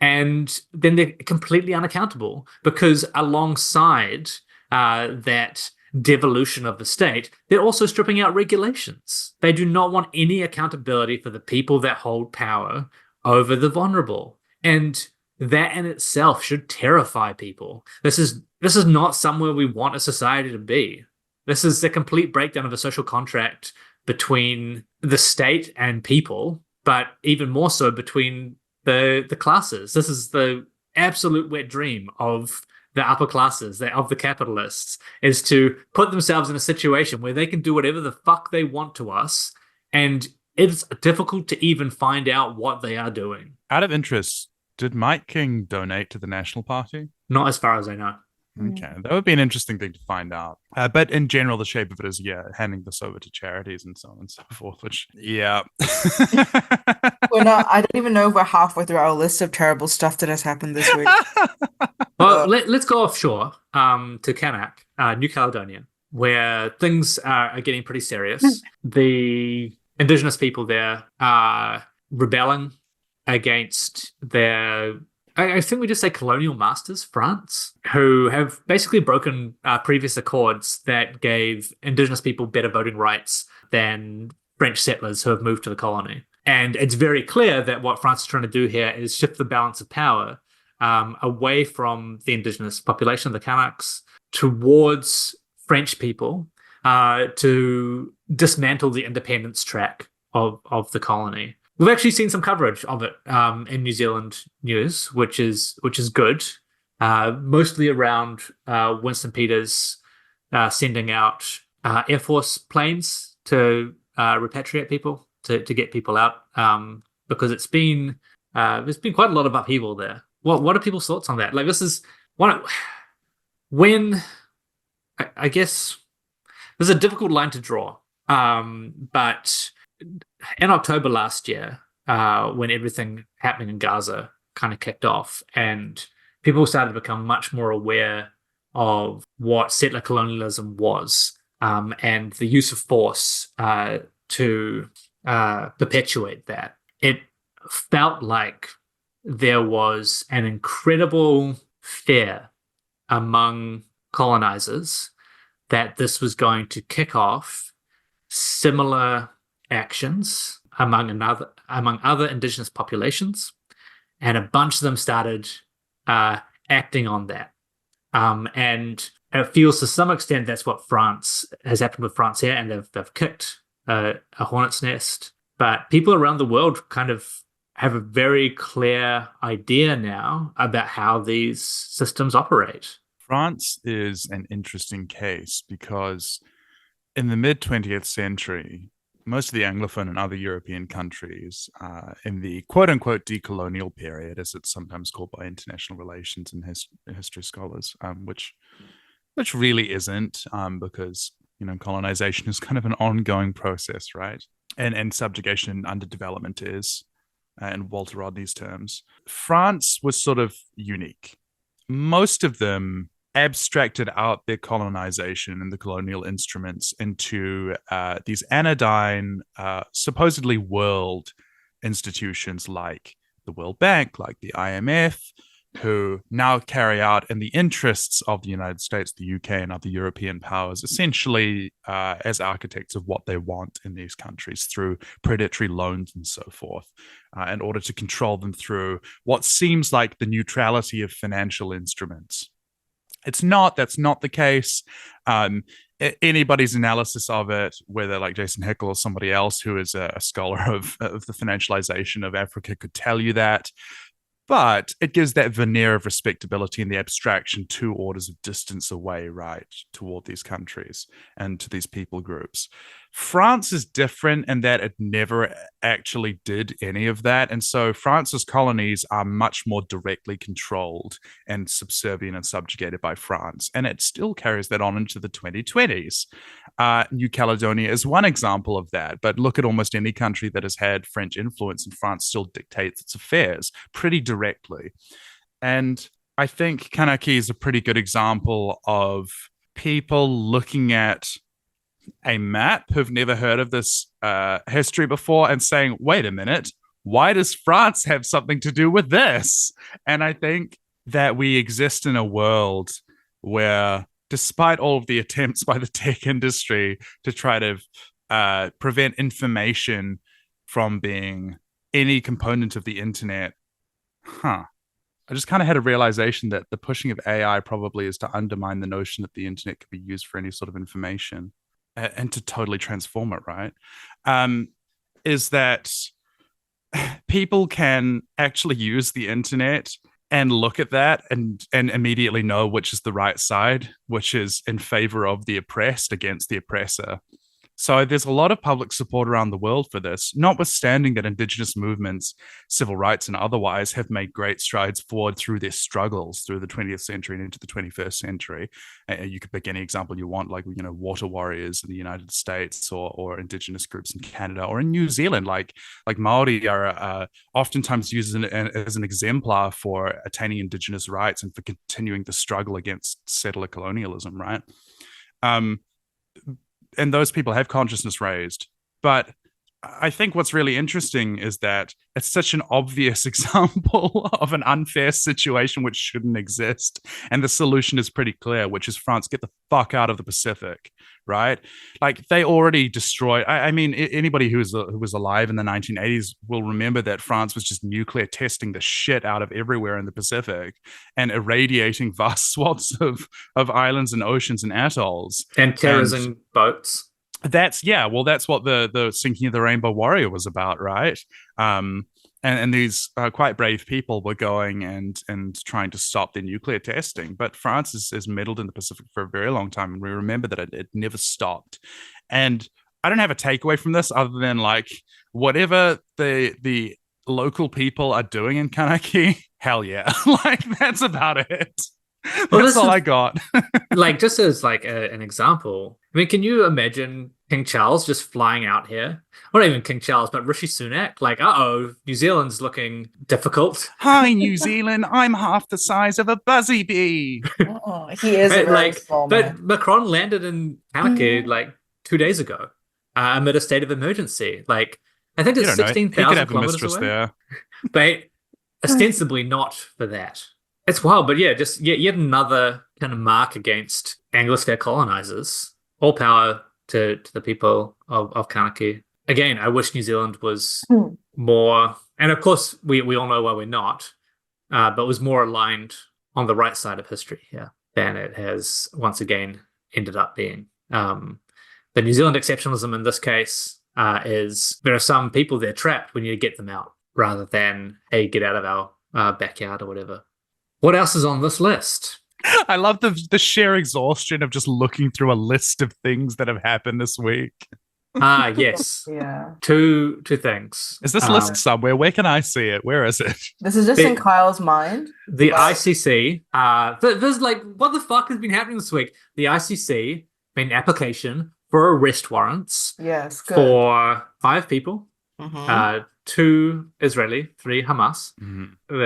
Speaker 2: And then they're completely unaccountable because alongside that devolution of the state, they're also stripping out regulations. They do not want any accountability for the people that hold power over the vulnerable. And that in itself should terrify people. This is not somewhere we want a society to be. This is a complete breakdown of a social contract between the state and people, but even more so between the classes. This is the absolute wet dream of the upper classes, of the capitalists, is to put themselves in a situation where they can do whatever the fuck they want to us, and it's difficult to even find out what they are doing.
Speaker 3: Out of interest, did Mike King donate to the National Party?
Speaker 2: Not as far as I know.
Speaker 3: Okay, that would be an interesting thing to find out. But in general, the shape of it is, handing this over to charities and so on and so forth, which,
Speaker 4: I don't even know if we're halfway through our list of terrible stuff that has happened this week.
Speaker 2: Well, let's go offshore to Kanaky, New Caledonia, where things are getting pretty serious. The indigenous people there are rebelling against their, I think we just say colonial masters, France, who have basically broken previous accords that gave indigenous people better voting rights than French settlers who have moved to the colony. And it's very clear that what France is trying to do here is shift the balance of power away from the indigenous population, the Kanaks, towards French people to dismantle the independence track of the colony. We've actually seen some coverage of it in New Zealand news, which is good, mostly around Winston Peters sending out Air Force planes to repatriate people, to get people out, because there's been quite a lot of upheaval there. What are people's thoughts on that? Like, this is when I guess there's a difficult line to draw, but in October last year, when everything happening in Gaza kind of kicked off and people started to become much more aware of what settler colonialism was, and the use of force to perpetuate that, it felt like there was an incredible fear among colonizers that this was going to kick off similar actions among other indigenous populations, and a bunch of them started acting on that. And it feels to some extent that's what France has happened with France here, and they've kicked a hornet's nest. But people around the world kind of have a very clear idea now about how these systems operate.
Speaker 3: France is an interesting case because in the mid-20th century, most of the Anglophone and other European countries in the quote-unquote decolonial period, as it's sometimes called by international relations and history scholars, which really isn't, because colonization is kind of an ongoing process, right? And subjugation and underdevelopment is, in Walter Rodney's terms. France was sort of unique. Most of them abstracted out their colonization and the colonial instruments into these anodyne, supposedly world institutions like the World Bank, like the IMF, who now carry out in the interests of the United States, the UK, and other European powers, essentially as architects of what they want in these countries through predatory loans and so forth, in order to control them through what seems like the neutrality of financial instruments. That's not the case. Anybody's analysis of it, whether like Jason Hickel or somebody else who is a scholar of the financialization of Africa, could tell you that. But it gives that veneer of respectability and the abstraction 2 orders of distance away, right, toward these countries and to these people groups. France is different in that it never actually did any of that. And so France's colonies are much more directly controlled and subservient and subjugated by France. And it still carries that on into the 2020s. New Caledonia is one example of that. But look at almost any country that has had French influence, and France still dictates its affairs pretty directly. And I think Kanaky is a pretty good example of people looking at a map who've never heard of this history before and saying, wait a minute, why does France have something to do with this? And I think that we exist in a world where, despite all of the attempts by the tech industry to try to prevent information from being any component of the internet, I just kind of had a realization that the pushing of AI probably is to undermine the notion that the internet could be used for any sort of information and to totally transform it, right? Is that people can actually use the internet and look at that and immediately know which is the right side, which is in favor of the oppressed against the oppressor. So there's a lot of public support around the world for this, notwithstanding that Indigenous movements, civil rights and otherwise, have made great strides forward through their struggles through the 20th century and into the 21st century. You could pick any example you want, like, water warriors in the United States or Indigenous groups in Canada or in New Zealand, like Maori are oftentimes used as an exemplar for attaining Indigenous rights and for continuing the struggle against settler colonialism, right? And those people have consciousness raised. But I think what's really interesting is that it's such an obvious example of an unfair situation which shouldn't exist. And the solution is pretty clear, which is France, get the fuck out of the Pacific, right? Like, they already destroyed. I mean, anybody who was alive in the 1980s will remember that France was just nuclear testing the shit out of everywhere in the Pacific and irradiating vast swaths of islands and oceans and atolls.
Speaker 2: And terrorizing boats.
Speaker 3: That's what the Sinking of the Rainbow Warrior was about, right? And these quite brave people were going and trying to stop their nuclear testing. But France has meddled in the Pacific for a very long time, and we remember that it never stopped. And I don't have a takeaway from this other than, like, whatever the local people are doing in Kanaky, hell yeah. Like, that's about it. That's all I got.
Speaker 2: Like, just as like an example, I mean, can you imagine King Charles just flying out here? Well, not even King Charles, but Rishi Sunak. Like, New Zealand's looking difficult.
Speaker 3: Hi, New Zealand. I'm half the size of a buzzy bee.
Speaker 4: Oh, he is a really small man.
Speaker 2: But Macron landed in Kanaky like 2 days ago amid a state of emergency. Like, I think it's 16,000 kilometers away. There. But ostensibly not for that. It's wild, but yeah, just yet another kind of mark against Anglosphere colonizers. All power to the people of Kanaky. Again, I wish New Zealand was more, and of course we all know why we're not, but was more aligned on the right side of history here than it has once again ended up being. The New Zealand exceptionalism in this case is there are some people there trapped. We need to get them out rather than, hey, get out of our backyard or whatever. What else is on this list?
Speaker 3: I love the sheer exhaustion of just looking through a list of things that have happened this week.
Speaker 2: Yes.
Speaker 4: Yeah.
Speaker 2: Two things.
Speaker 3: Is this list somewhere? Where can I see it? Where is it?
Speaker 4: This is just in Kyle's mind.
Speaker 2: The ICC. There's like, what the fuck has been happening this week? The ICC made an application for arrest warrants.
Speaker 4: Yes, good.
Speaker 2: For 5 people.
Speaker 4: Mm-hmm.
Speaker 2: 2 Israeli, 3 Hamas.
Speaker 3: Mm-hmm.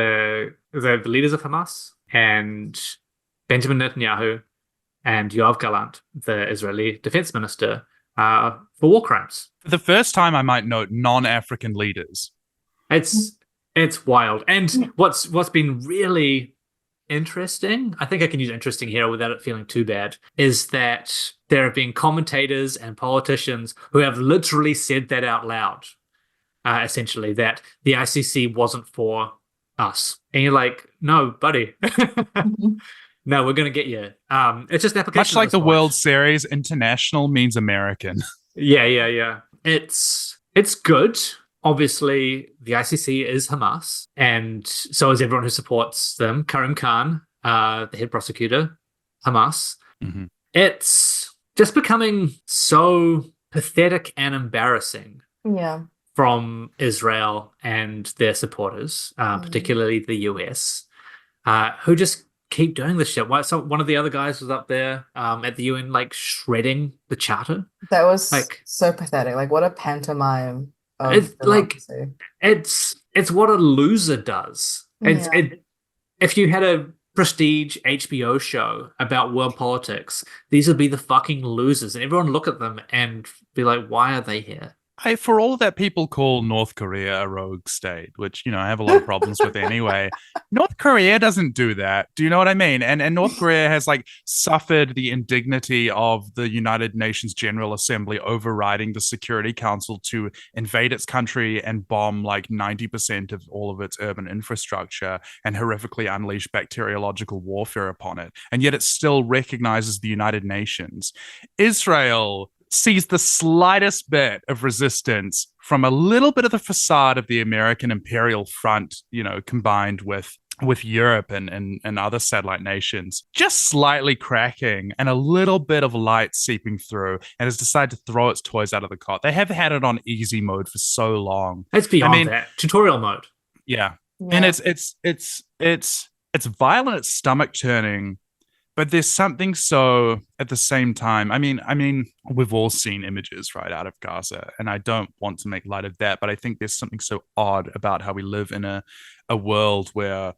Speaker 2: The leaders of Hamas and Benjamin Netanyahu and Yoav Gallant, the Israeli defense minister, for war crimes.
Speaker 3: For the first time, I might note non-African leaders.
Speaker 2: It's wild. And what's been really interesting, I think I can use interesting here without it feeling too bad, is that there have been commentators and politicians who have literally said that out loud. Essentially, that the ICC wasn't for us. And you're like, no, buddy. No, we're going to get you. It's just an application.
Speaker 3: Much like the World Series, international means American.
Speaker 2: Yeah. It's good. Obviously, the ICC is Hamas, and so is everyone who supports them. Karim Khan, the head prosecutor, Hamas.
Speaker 3: Mm-hmm.
Speaker 2: It's just becoming so pathetic and embarrassing.
Speaker 4: Yeah. From
Speaker 2: Israel and their supporters, particularly the US, who just keep doing this shit. One of the other guys was up there at the UN, like, shredding the charter.
Speaker 4: That was like so pathetic. Like, what a pantomime of democracy.
Speaker 2: It's what a loser does. If you had a prestige HBO show about world politics, these would be the fucking losers, and everyone look at them and be like, why are they here?
Speaker 3: For all that people call North Korea a rogue state, which, I have a lot of problems with anyway, North Korea doesn't do that. Do you know what I mean? And North Korea has suffered the indignity of the United Nations General Assembly overriding the Security Council to invade its country and bomb 90% of all of its urban infrastructure and horrifically unleash bacteriological warfare upon it. And yet it still recognizes the United Nations. Israel sees the slightest bit of resistance from a little bit of the facade of the American imperial front, combined with Europe and other satellite nations, just slightly cracking and a little bit of light seeping through, and has decided to throw its toys out of the cot. They have had it on easy mode for so long.
Speaker 2: It's beyond that. Tutorial mode.
Speaker 3: Yeah. And it's violent, it's stomach turning. But there's something so at the same time. I mean, we've all seen images right out of Gaza, and I don't want to make light of that, but I think there's something so odd about how we live in a world where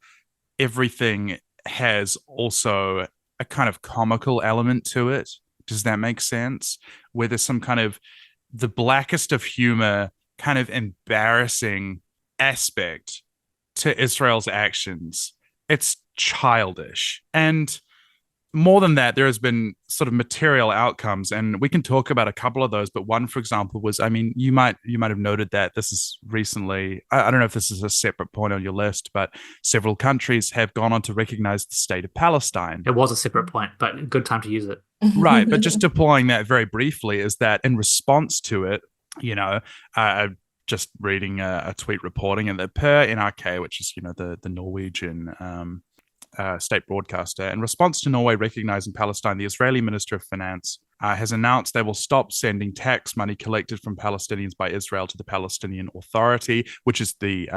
Speaker 3: everything has also a kind of comical element to it. Does that make sense? Where there's some kind of the blackest of humor, kind of embarrassing aspect to Israel's actions. It's childish. And more than that, there has been sort of material outcomes, and we can talk about a couple of those. But one, for example, was, you might have noted that this is recently, I don't know if this is a separate point on your list, but several countries have gone on to recognize the state of Palestine.
Speaker 2: It was a separate point, but good time to use it.
Speaker 3: Right. But just deploying that very briefly is that in response to it, just reading a tweet reporting, and that per NRK, which is, the Norwegian state broadcaster, in response to Norway recognizing Palestine, the Israeli Minister of Finance has announced they will stop sending tax money collected from Palestinians by Israel to the Palestinian Authority, which is the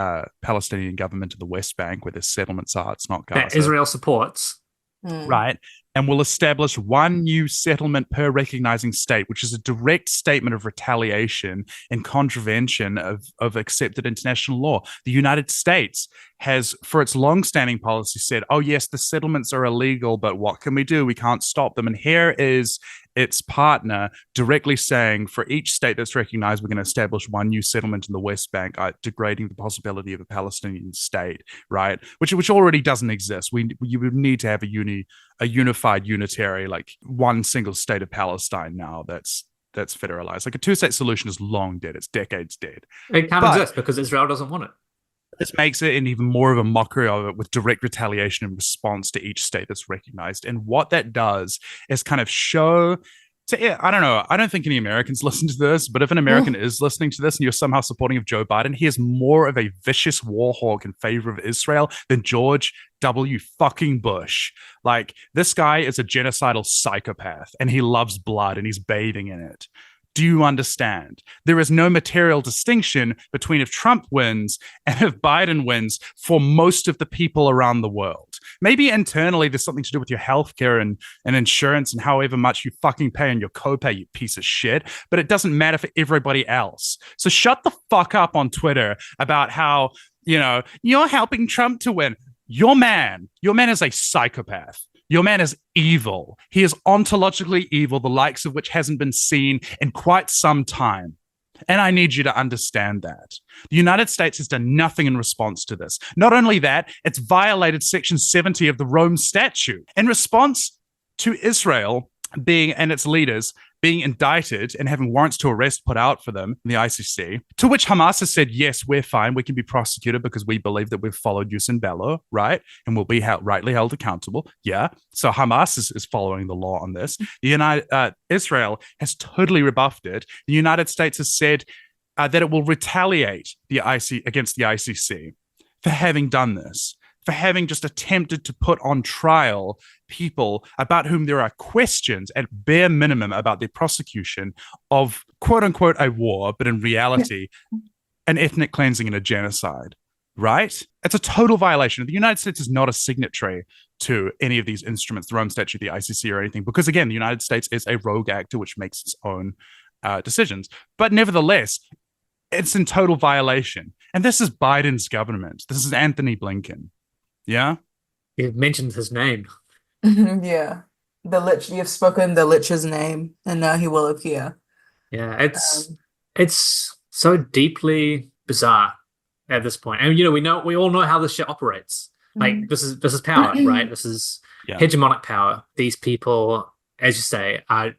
Speaker 3: Palestinian government of the West Bank, where their settlements are. It's not Gaza.
Speaker 2: That Israel supports.
Speaker 3: Right. And will establish one new settlement per recognizing state, which is a direct statement of retaliation and contravention of accepted international law. The United States has, for its long-standing policy, said, oh, yes, the settlements are illegal, but what can we do? We can't stop them. And here is its partner directly saying, for each state that's recognized, we're going to establish one new settlement in the West Bank, degrading the possibility of a Palestinian state, right? Which already doesn't exist. You would need to have a unified, unitary, one single state of Palestine now that's federalized. A two-state solution is long dead. It's decades dead.
Speaker 2: It can't exist because Israel doesn't want it.
Speaker 3: This makes it an even more of a mockery of it, with direct retaliation in response to each state that's recognized. And what that does is kind of show I don't know, I don't think any Americans listen to this, but if an American is listening to this and you're somehow supporting of Joe Biden, he is more of a vicious war hawk in favor of Israel than George W. fucking Bush. This guy is a genocidal psychopath, and he loves blood, and he's bathing in it. Do you understand? There is no material distinction between if Trump wins and if Biden wins for most of the people around the world. Maybe internally there's something to do with your healthcare and insurance and however much you fucking pay on your copay, you piece of shit. But it doesn't matter for everybody else. So shut the fuck up on Twitter about how, you're helping Trump to win. Your man is a psychopath. Your man is evil. He is ontologically evil, the likes of which hasn't been seen in quite some time. And I need you to understand that. The United States has done nothing in response to this. Not only that, it's violated Section 70 of the Rome Statute. In response to Israel and its leaders being indicted and having warrants to arrest put out for them in the ICC, to which Hamas has said, yes, we're fine. We can be prosecuted because we believe that we've followed jus in bello, right? And will be rightly held accountable. Yeah. So Hamas is following the law on this. Israel has totally rebuffed it. The United States has said that it will retaliate against the ICC for having done this, for having just attempted to put on trial people about whom there are questions at bare minimum about their prosecution of quote unquote a war, but in reality, an ethnic cleansing and a genocide, right? It's a total violation. The United States is not a signatory to any of these instruments, the Rome Statute, the ICC or anything, because again, the United States is a rogue actor which makes its own decisions. But nevertheless, it's in total violation. And this is Biden's government. This is Anthony Blinken. Yeah.
Speaker 2: You mentioned his name.
Speaker 4: Yeah. The lich, you've spoken the lich's name, and now he will appear.
Speaker 2: Yeah,
Speaker 4: Um,
Speaker 2: it's so deeply bizarre at this point. And we all know how this shit operates. Like this is power, right? This is
Speaker 3: Yeah.
Speaker 2: hegemonic power. These people, as you say, are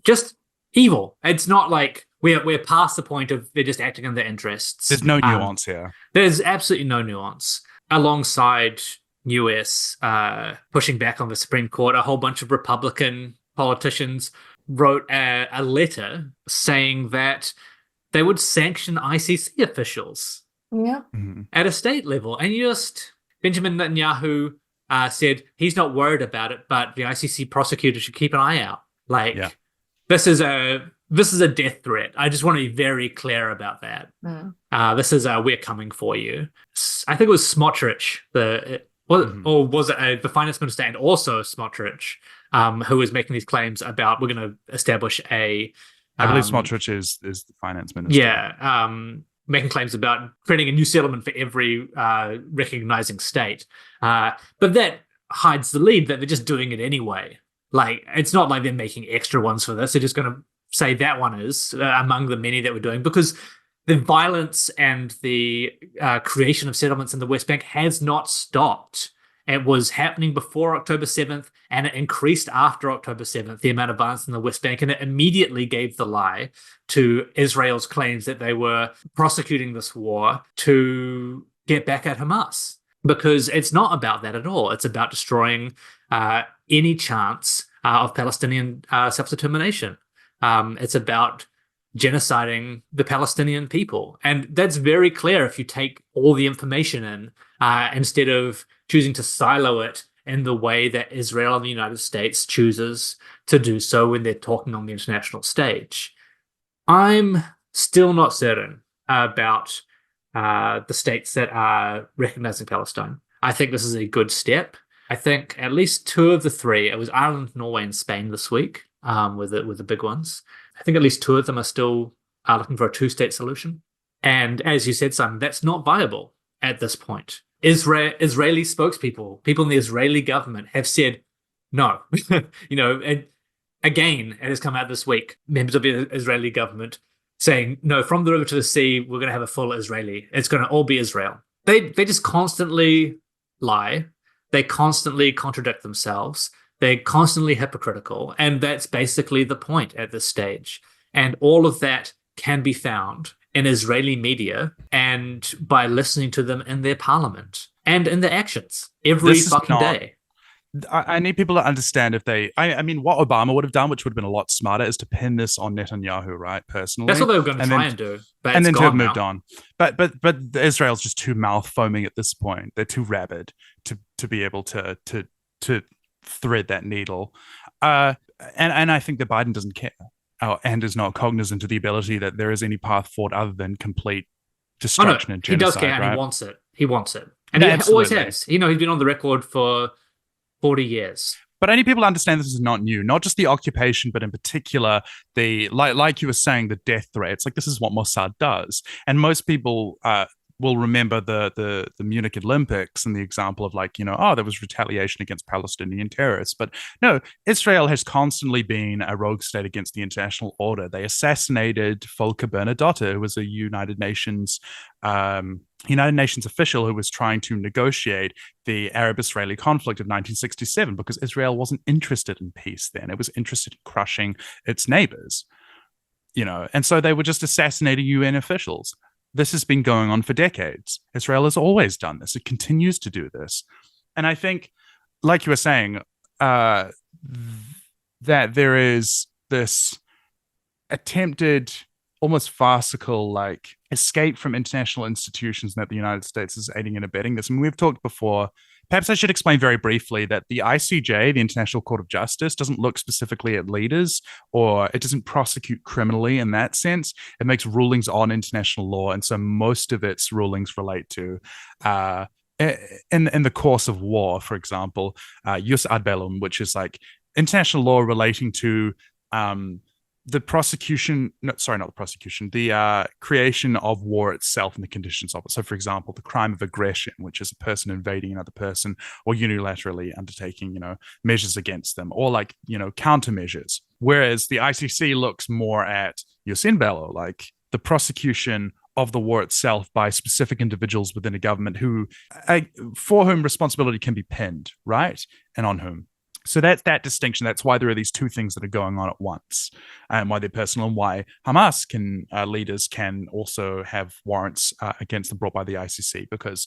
Speaker 2: just evil. It's not like we're past the point of they're just acting in their interests.
Speaker 3: There's no nuance here.
Speaker 2: There's absolutely no nuance. Alongside US pushing back on the Supreme Court, a whole bunch of Republican politicians wrote a letter saying that they would sanction ICC officials
Speaker 4: yeah.
Speaker 2: at a state level. And Benjamin Netanyahu said he's not worried about it, but the ICC prosecutor should keep an eye out. Like,
Speaker 3: Yeah.
Speaker 2: this is a death threat. I just want to be very clear about that. This is we're coming for you. I think it was Smotrich, or was it the finance minister, and also Smotrich, who was making these claims about we're going to establish a.
Speaker 3: I believe Smotrich is the finance minister.
Speaker 2: Yeah, making claims about creating a new settlement for every recognizing state. But that hides the lead that they're just doing it anyway. Like, it's not like they're making extra ones for this. They're just going to say that one is among the many that we're doing, because the violence and the creation of settlements in the West Bank has not stopped. It was happening before October 7th, and it increased after October 7th, the amount of violence in the West Bank, and it immediately gave the lie to Israel's claims that they were prosecuting this war to get back at Hamas. Because it's not about that at all. It's about destroying any chance of Palestinian self-determination. It's about genociding the Palestinian people. And that's very clear if you take all the information in, instead of choosing to silo it in the way that Israel and the United States chooses to do so when they're talking on the international stage. I'm still not certain about the states that are recognizing Palestine. I think this is a good step. I think at least two of the three, it was Ireland, Norway, and Spain this week, with the big ones. I think at least two of them are still looking for a two-state solution. And as you said, Simon, that's not viable at this point. Israeli spokespeople, people in the Israeli government have said no. And again, it has come out this week, members of the Israeli government saying, no, from the river to the sea, we're going to have a full Israeli. It's going to all be Israel. They just constantly lie. They constantly contradict themselves. They're constantly hypocritical. And that's basically the point at this stage. And all of that can be found in Israeli media and by listening to them in their parliament and in their actions every fucking day.
Speaker 3: I need people to understand if they... I mean, what Obama would have done, which would have been a lot smarter, is to pin this on Netanyahu, right, personally.
Speaker 2: That's what they were going to try and do. But
Speaker 3: and then to have
Speaker 2: now.
Speaker 3: moved on. But Israel's just too mouth-foaming at this point. They're too rabid to be able to thread that needle. And I think that Biden doesn't care. And is not cognizant of the ability that there is any path forward other than complete destruction and genocide.
Speaker 2: He does care,
Speaker 3: right?
Speaker 2: and he wants it. He wants it. And he always has. He's been on the record for 40 years.
Speaker 3: But I need people to understand this is not new, not just the occupation, but in particular, the like you were saying, the death threats. Like, this is what Mossad does. And most people will remember the Munich Olympics and the example of there was retaliation against Palestinian terrorists. But no, Israel has constantly been a rogue state against the international order. They assassinated Volker Bernadotte, who was a United Nations official who was trying to negotiate the Arab-Israeli conflict of 1967 because Israel wasn't interested in peace then. It was interested in crushing its neighbors. And so they were just assassinating UN officials. This has been going on for decades. Israel has always done this. It continues to do this. And I think, like you were saying, that there is this attempted, almost farcical, escape from international institutions, and that the United States is aiding and abetting this. And we've talked before. Perhaps I should explain very briefly that the ICJ, the International Court of Justice, doesn't look specifically at leaders, or it doesn't prosecute criminally in that sense. It makes rulings on international law, and so most of its rulings relate to in the course of war, for example, jus ad bellum, which is like international law relating to the prosecution, no, sorry, not the prosecution, the creation of war itself and the conditions of it. So, for example, the crime of aggression, which is a person invading another person or unilaterally undertaking, measures against them, or like, countermeasures. Whereas the ICC looks more at jus in bello, like the prosecution of the war itself by specific individuals within a government for whom responsibility can be pinned, right? And on whom. So that's that distinction. That's why there are these two things that are going on at once, and why they're personal, and why Hamas leaders can also have warrants against them brought by the ICC. Because,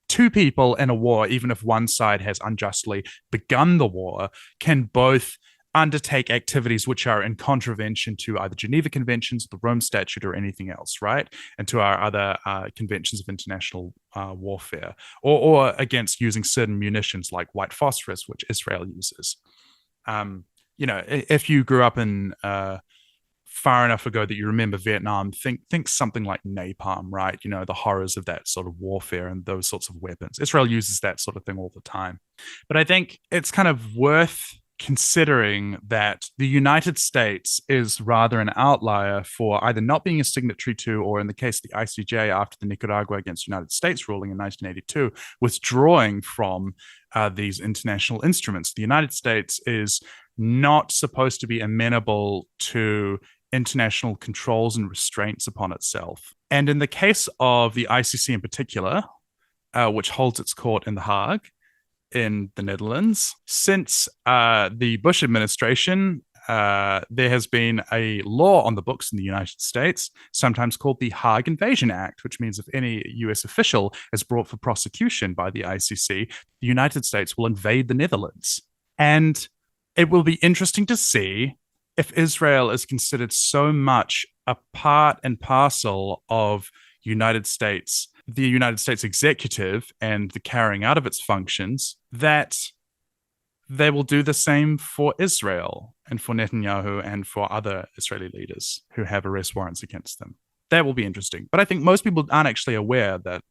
Speaker 3: two people in a war, even if one side has unjustly begun the war, can both undertake activities which are in contravention to either Geneva Conventions, the Rome Statute, or anything else, right? And to our other conventions of international warfare, or against using certain munitions like white phosphorus, which Israel uses. If you grew up in far enough ago that you remember Vietnam, think something like napalm, right? The horrors of that sort of warfare and those sorts of weapons. Israel uses that sort of thing all the time. But I think it's kind of worth considering that the United States is rather an outlier for either not being a signatory to, or in the case of the ICJ after the Nicaragua against United States ruling in 1982, withdrawing from these international instruments. The United States is not supposed to be amenable to international controls and restraints upon itself. And in the case of the ICC in particular, which holds its court in The Hague, in the Netherlands, since the Bush administration, there has been a law on the books in the United States, sometimes called the Hague Invasion Act, which means if any US official is brought for prosecution by the ICC, the United States will invade the Netherlands. And it will be interesting to see if Israel is considered so much a part and parcel of the United States executive and the carrying out of its functions, that they will do the same for Israel and for Netanyahu and for other Israeli leaders who have arrest warrants against them. That will be interesting. But I think most people aren't actually aware that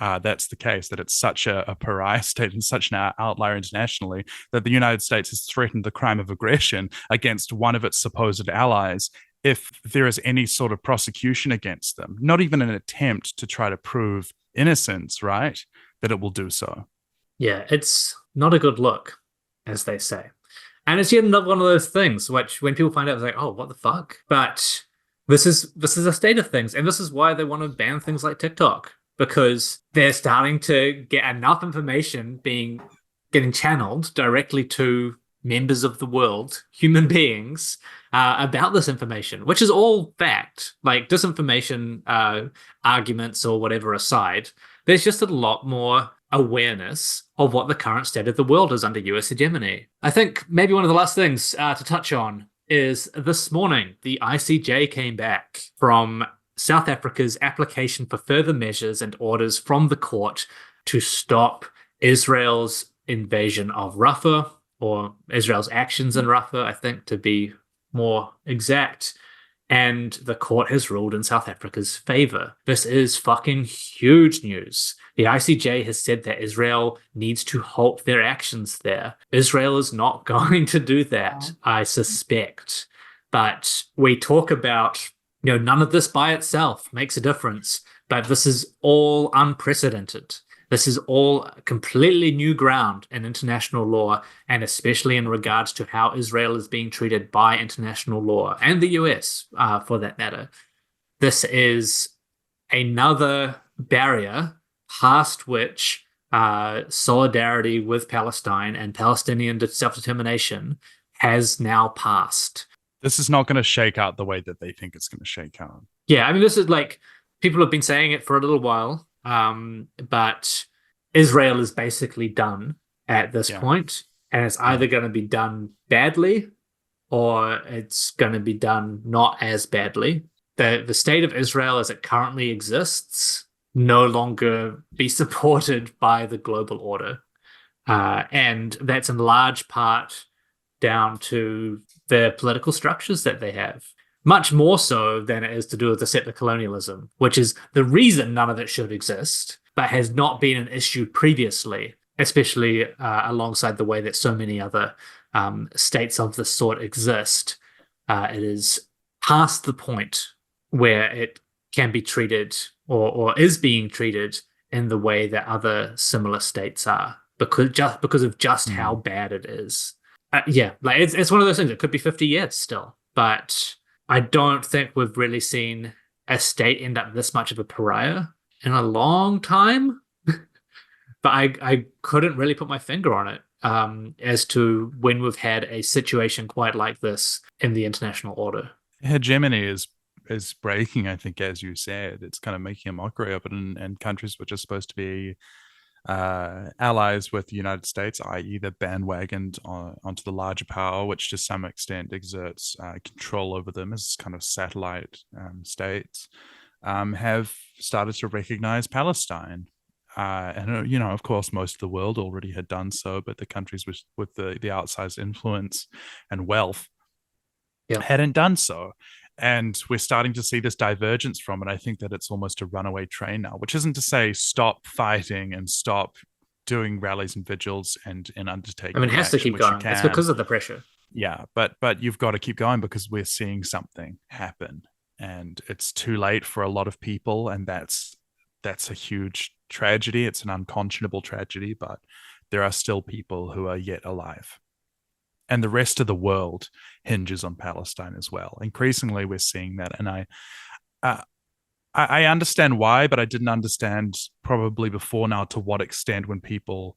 Speaker 3: that's the case, that it's such a pariah state and such an outlier internationally that the United States has threatened the crime of aggression against one of its supposed allies if there is any sort of prosecution against them, not even an attempt to try to prove innocence, right, that it will do so.
Speaker 2: Yeah, it's not a good look, as they say. And it's yet another one of those things which, when people find out, it's like, oh, what the fuck? But this is a state of things, and this is why they want to ban things like TikTok, because they're starting to get enough information getting channeled directly to members of the world, human beings, about this information, which is all fact. Like disinformation arguments or whatever aside, there's just a lot more awareness of what the current state of the world is under US hegemony. I think maybe one of the last things to touch on is this morning, the ICJ came back from South Africa's application for further measures and orders from the court to stop Israel's invasion of Rafah, or Israel's actions in Rafah, I think, to be more exact. And the court has ruled in South Africa's favor. This is fucking huge news. The ICJ has said that Israel needs to halt their actions there. Israel is not going to do that, I suspect. But we talk about, none of this by itself makes a difference, but this is all unprecedented. This is all completely new ground in international law, and especially in regards to how Israel is being treated by international law, and the US, for that matter. This is another barrier past which solidarity with Palestine and Palestinian self-determination has now passed.
Speaker 3: This is not going to shake out the way that they think it's going to shake out.
Speaker 2: Yeah, I mean, this is like, people have been saying it for a little while, but Israel is basically done at this point, and it's either going to be done badly or it's going to be done not as badly. The state of Israel as it currently exists no longer be supported by the global order. And that's in large part down to the political structures that they have. Much more so than it is to do with the settler colonialism, which is the reason none of it should exist, but has not been an issue previously, especially alongside the way that so many other states of this sort exist. It is past the point where it can be treated or is being treated in the way that other similar states are, because of just how bad it is. Like it's one of those things. It could be 50 years still, but I don't think we've really seen a state end up this much of a pariah in a long time. But I couldn't really put my finger on it as to when we've had a situation quite like this in the international order.
Speaker 3: Hegemony is breaking, I think, as you said. It's kind of making a mockery of it, and countries which are supposed to be allies with the United States, i.e. they're bandwagoned onto the larger power, which to some extent exerts control over them as kind of satellite states, have started to recognize Palestine. And, you know, of course, most of the world already had done so, but the countries with the outsized influence and wealth hadn't done so. And we're starting to see this divergence from it. I think that it's almost a runaway train now, which isn't to say stop fighting and stop doing rallies and vigils and undertaking.
Speaker 2: I mean, it has to keep going. It's because of the pressure.
Speaker 3: Yeah, but you've got to keep going because we're seeing something happen, and it's too late for a lot of people, and that's a huge tragedy. It's an unconscionable tragedy, but there are still people who are yet alive. And the rest of the world hinges on Palestine as well. Increasingly, we're seeing that. And I understand why, but I didn't understand probably before now to what extent when people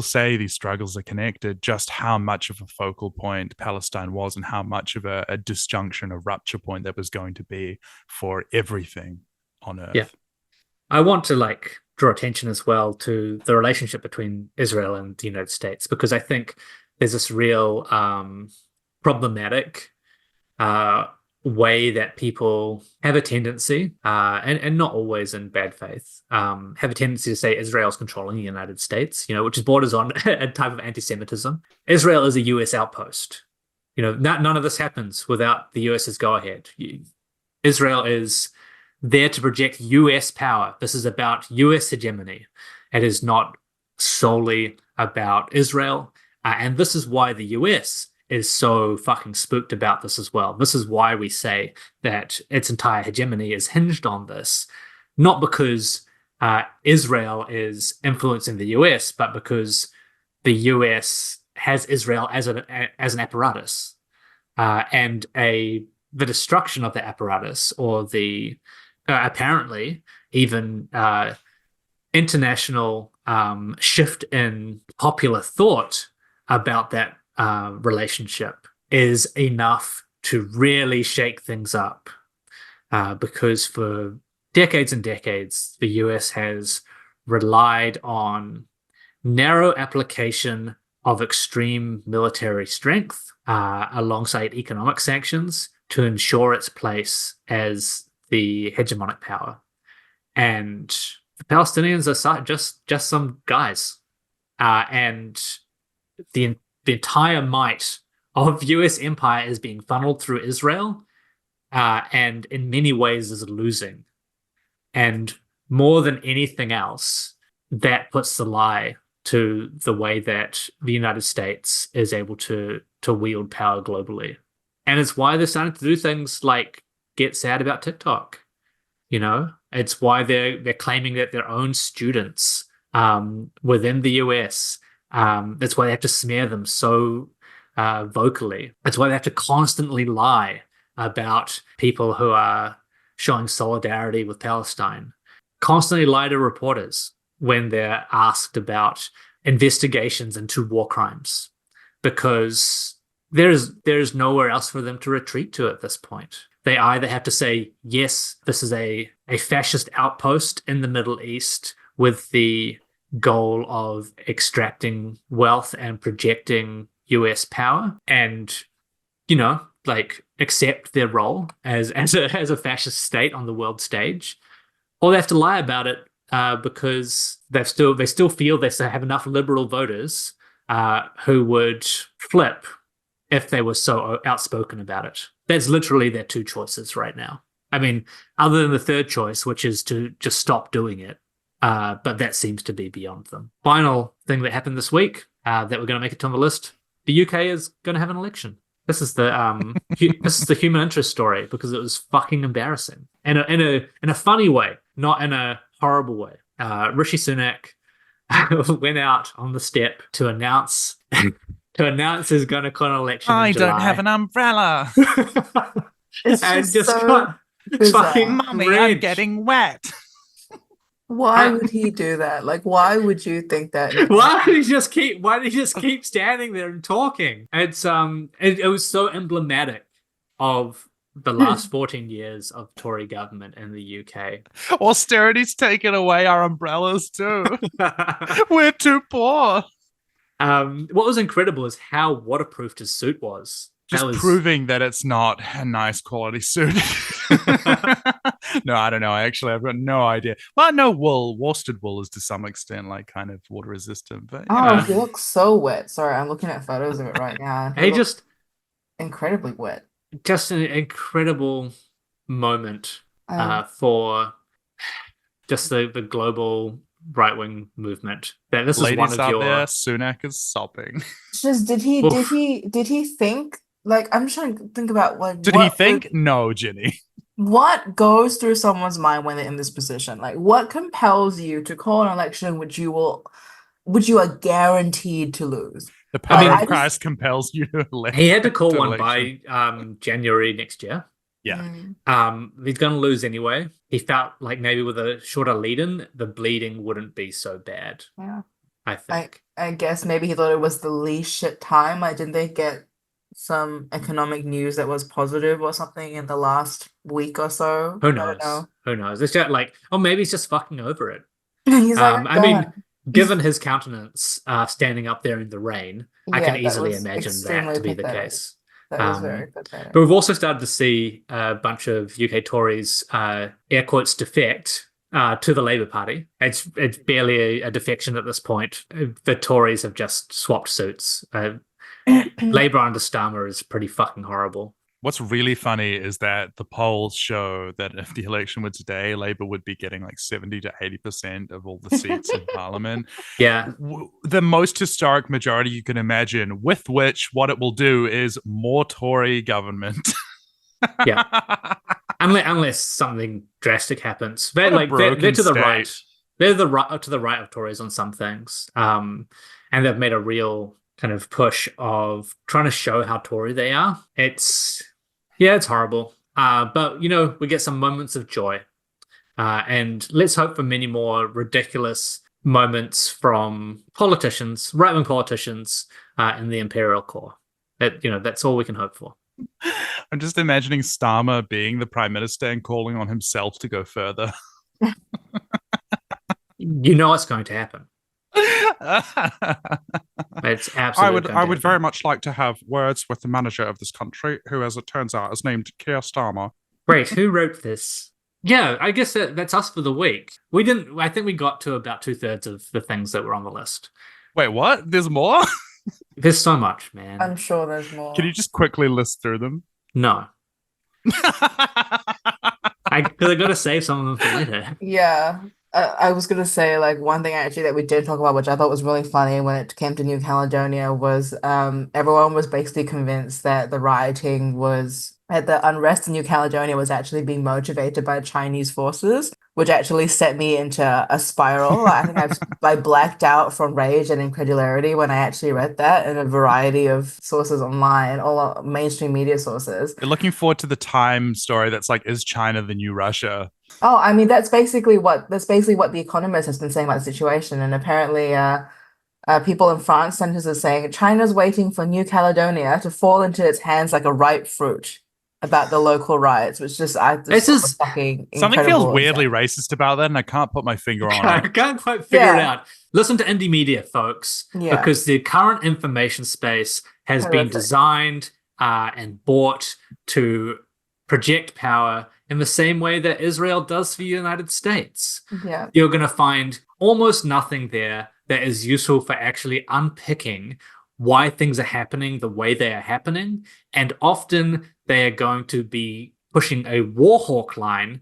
Speaker 3: say these struggles are connected, just how much of a focal point Palestine was and how much of a disjunction, a rupture point that was going to be for everything on Earth.
Speaker 2: Yeah. I want to draw attention as well to the relationship between Israel and the United States, because I think there's this real problematic way that people have a tendency, and not always in bad faith, have a tendency to say Israel's controlling the United States, which borders on a type of anti-Semitism. Israel is a US outpost. None of this happens without the US's go-ahead. Israel is there to project US power. This is about US hegemony. It is not solely about Israel. And this is why the US is so fucking spooked about this as well. This is why we say that its entire hegemony is hinged on this, not because Israel is influencing the US, but because the US has Israel as an apparatus, and the destruction of the apparatus, or the apparently even international shift in popular thought about that relationship is enough to really shake things up, because for decades and decades, the US has relied on narrow application of extreme military strength alongside economic sanctions to ensure its place as the hegemonic power. And the Palestinians are just some guys, and the entire might of US empire is being funneled through Israel, and in many ways is losing. And more than anything else, that puts the lie to the way that the United States is able to wield power globally. And it's why they're starting to do things like get sad about TikTok. It's why they're claiming that their own students within the US, that's why they have to smear them so vocally. That's why they have to constantly lie about people who are showing solidarity with Palestine. Constantly lie to reporters when they're asked about investigations into war crimes, because there's nowhere else for them to retreat to at this point. They either have to say, yes, this is a fascist outpost in the Middle East with the goal of extracting wealth and projecting US power, and accept their role as a fascist state on the world stage, or they have to lie about it because they still feel they have enough liberal voters who would flip if they were so outspoken about it. That's literally their two choices right now. I mean, other than the third choice, which is to just stop doing it. But that seems to be beyond them. Final thing that happened this week that we're going to make it on the list. The UK is going to have an election. This is the this is the human interest story because it was fucking embarrassing in a funny way, not in a horrible way. Rishi Sunak went out on the step to announce he's going to call an election in July.
Speaker 3: I don't have an umbrella.
Speaker 4: It's
Speaker 2: And
Speaker 4: just
Speaker 2: just
Speaker 4: so
Speaker 2: got
Speaker 4: bizarre.
Speaker 2: fucking
Speaker 3: Mummy, I'm
Speaker 2: drenched.
Speaker 3: getting wet.
Speaker 4: Why would he do that? Like, why would you think that?
Speaker 2: Why did he just keep standing there and talking? It's it was so emblematic of the last 14 years of Tory government in the UK.
Speaker 3: Austerity's taken away our umbrellas too. We're too poor.
Speaker 2: What was incredible is how waterproof his suit was.
Speaker 3: Just proving that it's not a nice quality suit. No, I don't know. I've got no idea. Well, I know worsted wool is to some extent like kind of water resistant, but
Speaker 4: He looks so wet. Sorry, I'm looking at photos of it right now.
Speaker 2: He just
Speaker 4: incredibly wet.
Speaker 2: Just an incredible moment
Speaker 4: Um,
Speaker 2: for just the global right-wing movement. That this is
Speaker 3: ladies
Speaker 2: one of
Speaker 3: out
Speaker 2: your
Speaker 3: there, Sunak is sobbing.
Speaker 4: Just did he think, like, I'm trying to think about like
Speaker 3: Did he think? No, Ginny.
Speaker 4: what goes through someone's mind when they're in this position? Like, what compels you to call an election which you are guaranteed to lose?
Speaker 3: The power
Speaker 4: I
Speaker 3: of Christ compels you to elect.
Speaker 2: he had to call
Speaker 3: to
Speaker 2: one
Speaker 3: election.
Speaker 2: by January next year.
Speaker 3: Yeah.
Speaker 2: He's going to lose anyway. He felt like maybe with a shorter lead-in, the bleeding wouldn't be so bad.
Speaker 4: Yeah.
Speaker 2: I think.
Speaker 4: I guess maybe he thought it was the least shit time. Like, didn't they get some economic news that was positive or something in the last week or so?
Speaker 2: Who
Speaker 4: I
Speaker 2: knows?
Speaker 4: don't know.
Speaker 2: Who knows? It's just like, maybe he's just fucking over it.
Speaker 4: He's like,
Speaker 2: I mean, given his countenance standing up there in the rain, I
Speaker 4: Yeah,
Speaker 2: can
Speaker 4: that
Speaker 2: easily
Speaker 4: was
Speaker 2: imagine
Speaker 4: extremely
Speaker 2: that to be the
Speaker 4: pathetic.
Speaker 2: case.
Speaker 4: That was very pathetic.
Speaker 2: But we've also started to see a bunch of UK Tories, air quotes, defect to the Labour Party. It's barely a defection at this point. The Tories have just swapped suits. Labour under Starmer is pretty fucking horrible.
Speaker 3: What's really funny is that the polls show that if the election were today, Labour would be getting like 70 to 80% of all the seats in Parliament.
Speaker 2: Yeah.
Speaker 3: The most historic majority you can imagine, with which what it will do is more Tory government.
Speaker 2: Yeah. Unless something drastic happens. They're
Speaker 3: What a broken
Speaker 2: to the
Speaker 3: state.
Speaker 2: right. They're to the right of Tories on some things. And they've made a real kind of push of trying to show how Tory they are. It's horrible. But we get some moments of joy. And let's hope for many more ridiculous moments from politicians, right-wing politicians, in the Imperial Core. That's all we can hope for.
Speaker 3: I'm just imagining Starmer being the Prime Minister and calling on himself to go further.
Speaker 2: You know it's going to happen. It's absolutely.
Speaker 3: I would very much like to have words with the manager of this country, who, as it turns out, is named Keir Starmer.
Speaker 2: Great. Who wrote this? Yeah, I guess that's us for the week. We didn't. I think we got to about 2/3 of the things that were on the list.
Speaker 3: Wait, what? There's more?
Speaker 2: There's so much, man.
Speaker 4: I'm sure there's more.
Speaker 3: Can you just quickly list through them?
Speaker 2: No, I got to save some of them for later.
Speaker 4: Yeah. I was gonna say, like, one thing actually that we did talk about, which I thought was really funny when it came to New Caledonia, was everyone was basically convinced that the unrest in New Caledonia was actually being motivated by Chinese forces, which actually set me into a spiral. I think I blacked out from rage and incredulity when I actually read that in a variety of sources online, all mainstream media sources.
Speaker 3: You're looking forward to the Time story that's like, is China the new Russia?
Speaker 4: Oh, I mean, that's basically what The Economist has been saying about the situation. And apparently, people in France, senators are saying China's waiting for New Caledonia to fall into its hands like a ripe fruit about the local riots, which
Speaker 2: This is
Speaker 4: fucking
Speaker 3: Something feels
Speaker 4: incredible.
Speaker 3: weirdly racist about that, and I can't put my finger on
Speaker 2: I
Speaker 3: it.
Speaker 2: can't quite figure it
Speaker 4: Yeah.
Speaker 2: out. Listen to indie media, folks,
Speaker 4: Yeah.
Speaker 2: because the current information space has been
Speaker 4: Horrific.
Speaker 2: designed and bought to project power in the same way that Israel does for the United States.
Speaker 4: Yeah.
Speaker 2: You're going to find almost nothing there that is useful for actually unpicking why things are happening the way they are happening. And often they are going to be pushing a war hawk line,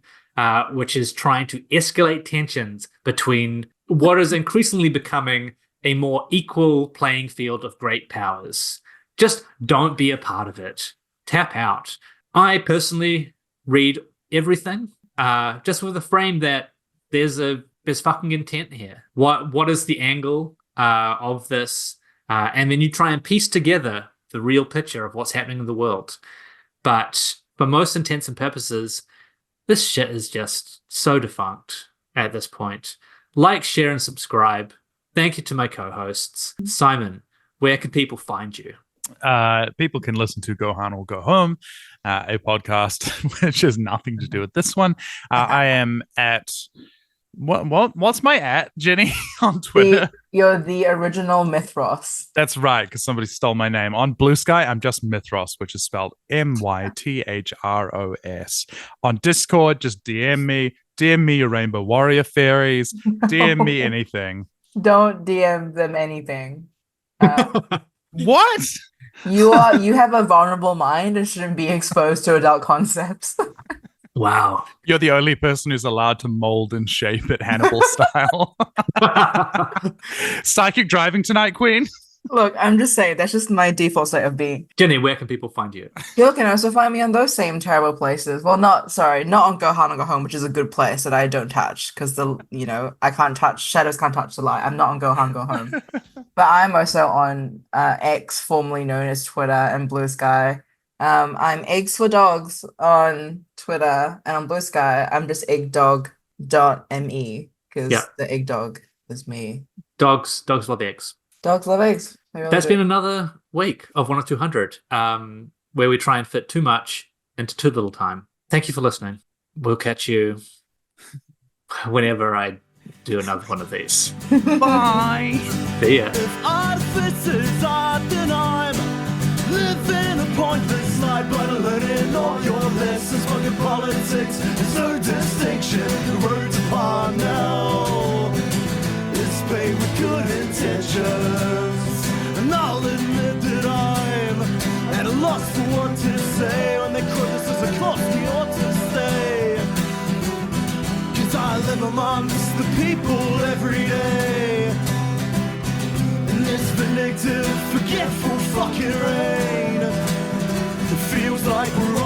Speaker 2: which is trying to escalate tensions between what is increasingly becoming a more equal playing field of great powers just don't be a part of it. Tap out. I personally read everything, just with the frame that there's fucking intent here. What is the angle of this? And then you try and piece together the real picture of what's happening in the world. But for most intents and purposes, this shit is just so defunct at this point. Like, share, and subscribe. Thank you to my co-hosts. Simon, where can people find you?
Speaker 3: People can listen to Go Han or Go Home, a podcast which has nothing to do with this one. I am at what's my at, Ginny, on Twitter?
Speaker 4: You're the original Mythros.
Speaker 3: That's right, because somebody stole my name. On Blue Sky, I'm just Mythros, which is spelled MYTHROS. On Discord, just DM me your Rainbow Warrior fairies, DM me anything.
Speaker 4: Don't DM them anything.
Speaker 3: What?
Speaker 4: You have a vulnerable mind and shouldn't be exposed to adult concepts.
Speaker 2: Wow.
Speaker 3: You're the only person who's allowed to mold and shape it Hannibal style. Psychic driving tonight, Queen?
Speaker 4: Look, I'm just saying, that's just my default state of being.
Speaker 2: Jenny, where can people find you?
Speaker 4: You can also find me on those same terrible places. Well, not on Go Han or Go Home, which is a good place that I don't touch because I can't touch, shadows can't touch the light. I'm not on Go Han, Go Home. But I'm also on X, formerly known as Twitter, and Blue Sky. I'm Eggs for Dogs on Twitter, and on Blue Sky, I'm just eggdog.me because the egg dog is me.
Speaker 2: Dogs love eggs.
Speaker 4: Dogs love eggs. Really
Speaker 2: That's
Speaker 4: do.
Speaker 2: been another week of 1 or 200, where we try and fit too much into too little time. Thank you for listening. We'll catch you whenever I do another one of these.
Speaker 3: Bye.
Speaker 2: See ya.
Speaker 1: If artificers are denied, living a pointless life, but learning all your lessons. Fucking politics, there's no distinction. The road's upon now. It's paid with good intentions. And I'll admit that I'm at a loss for what to say when they quote this as a cost we ought to stay. Cause I live amongst the people every day. In this vindictive, forgetful fucking rain, it feels like we're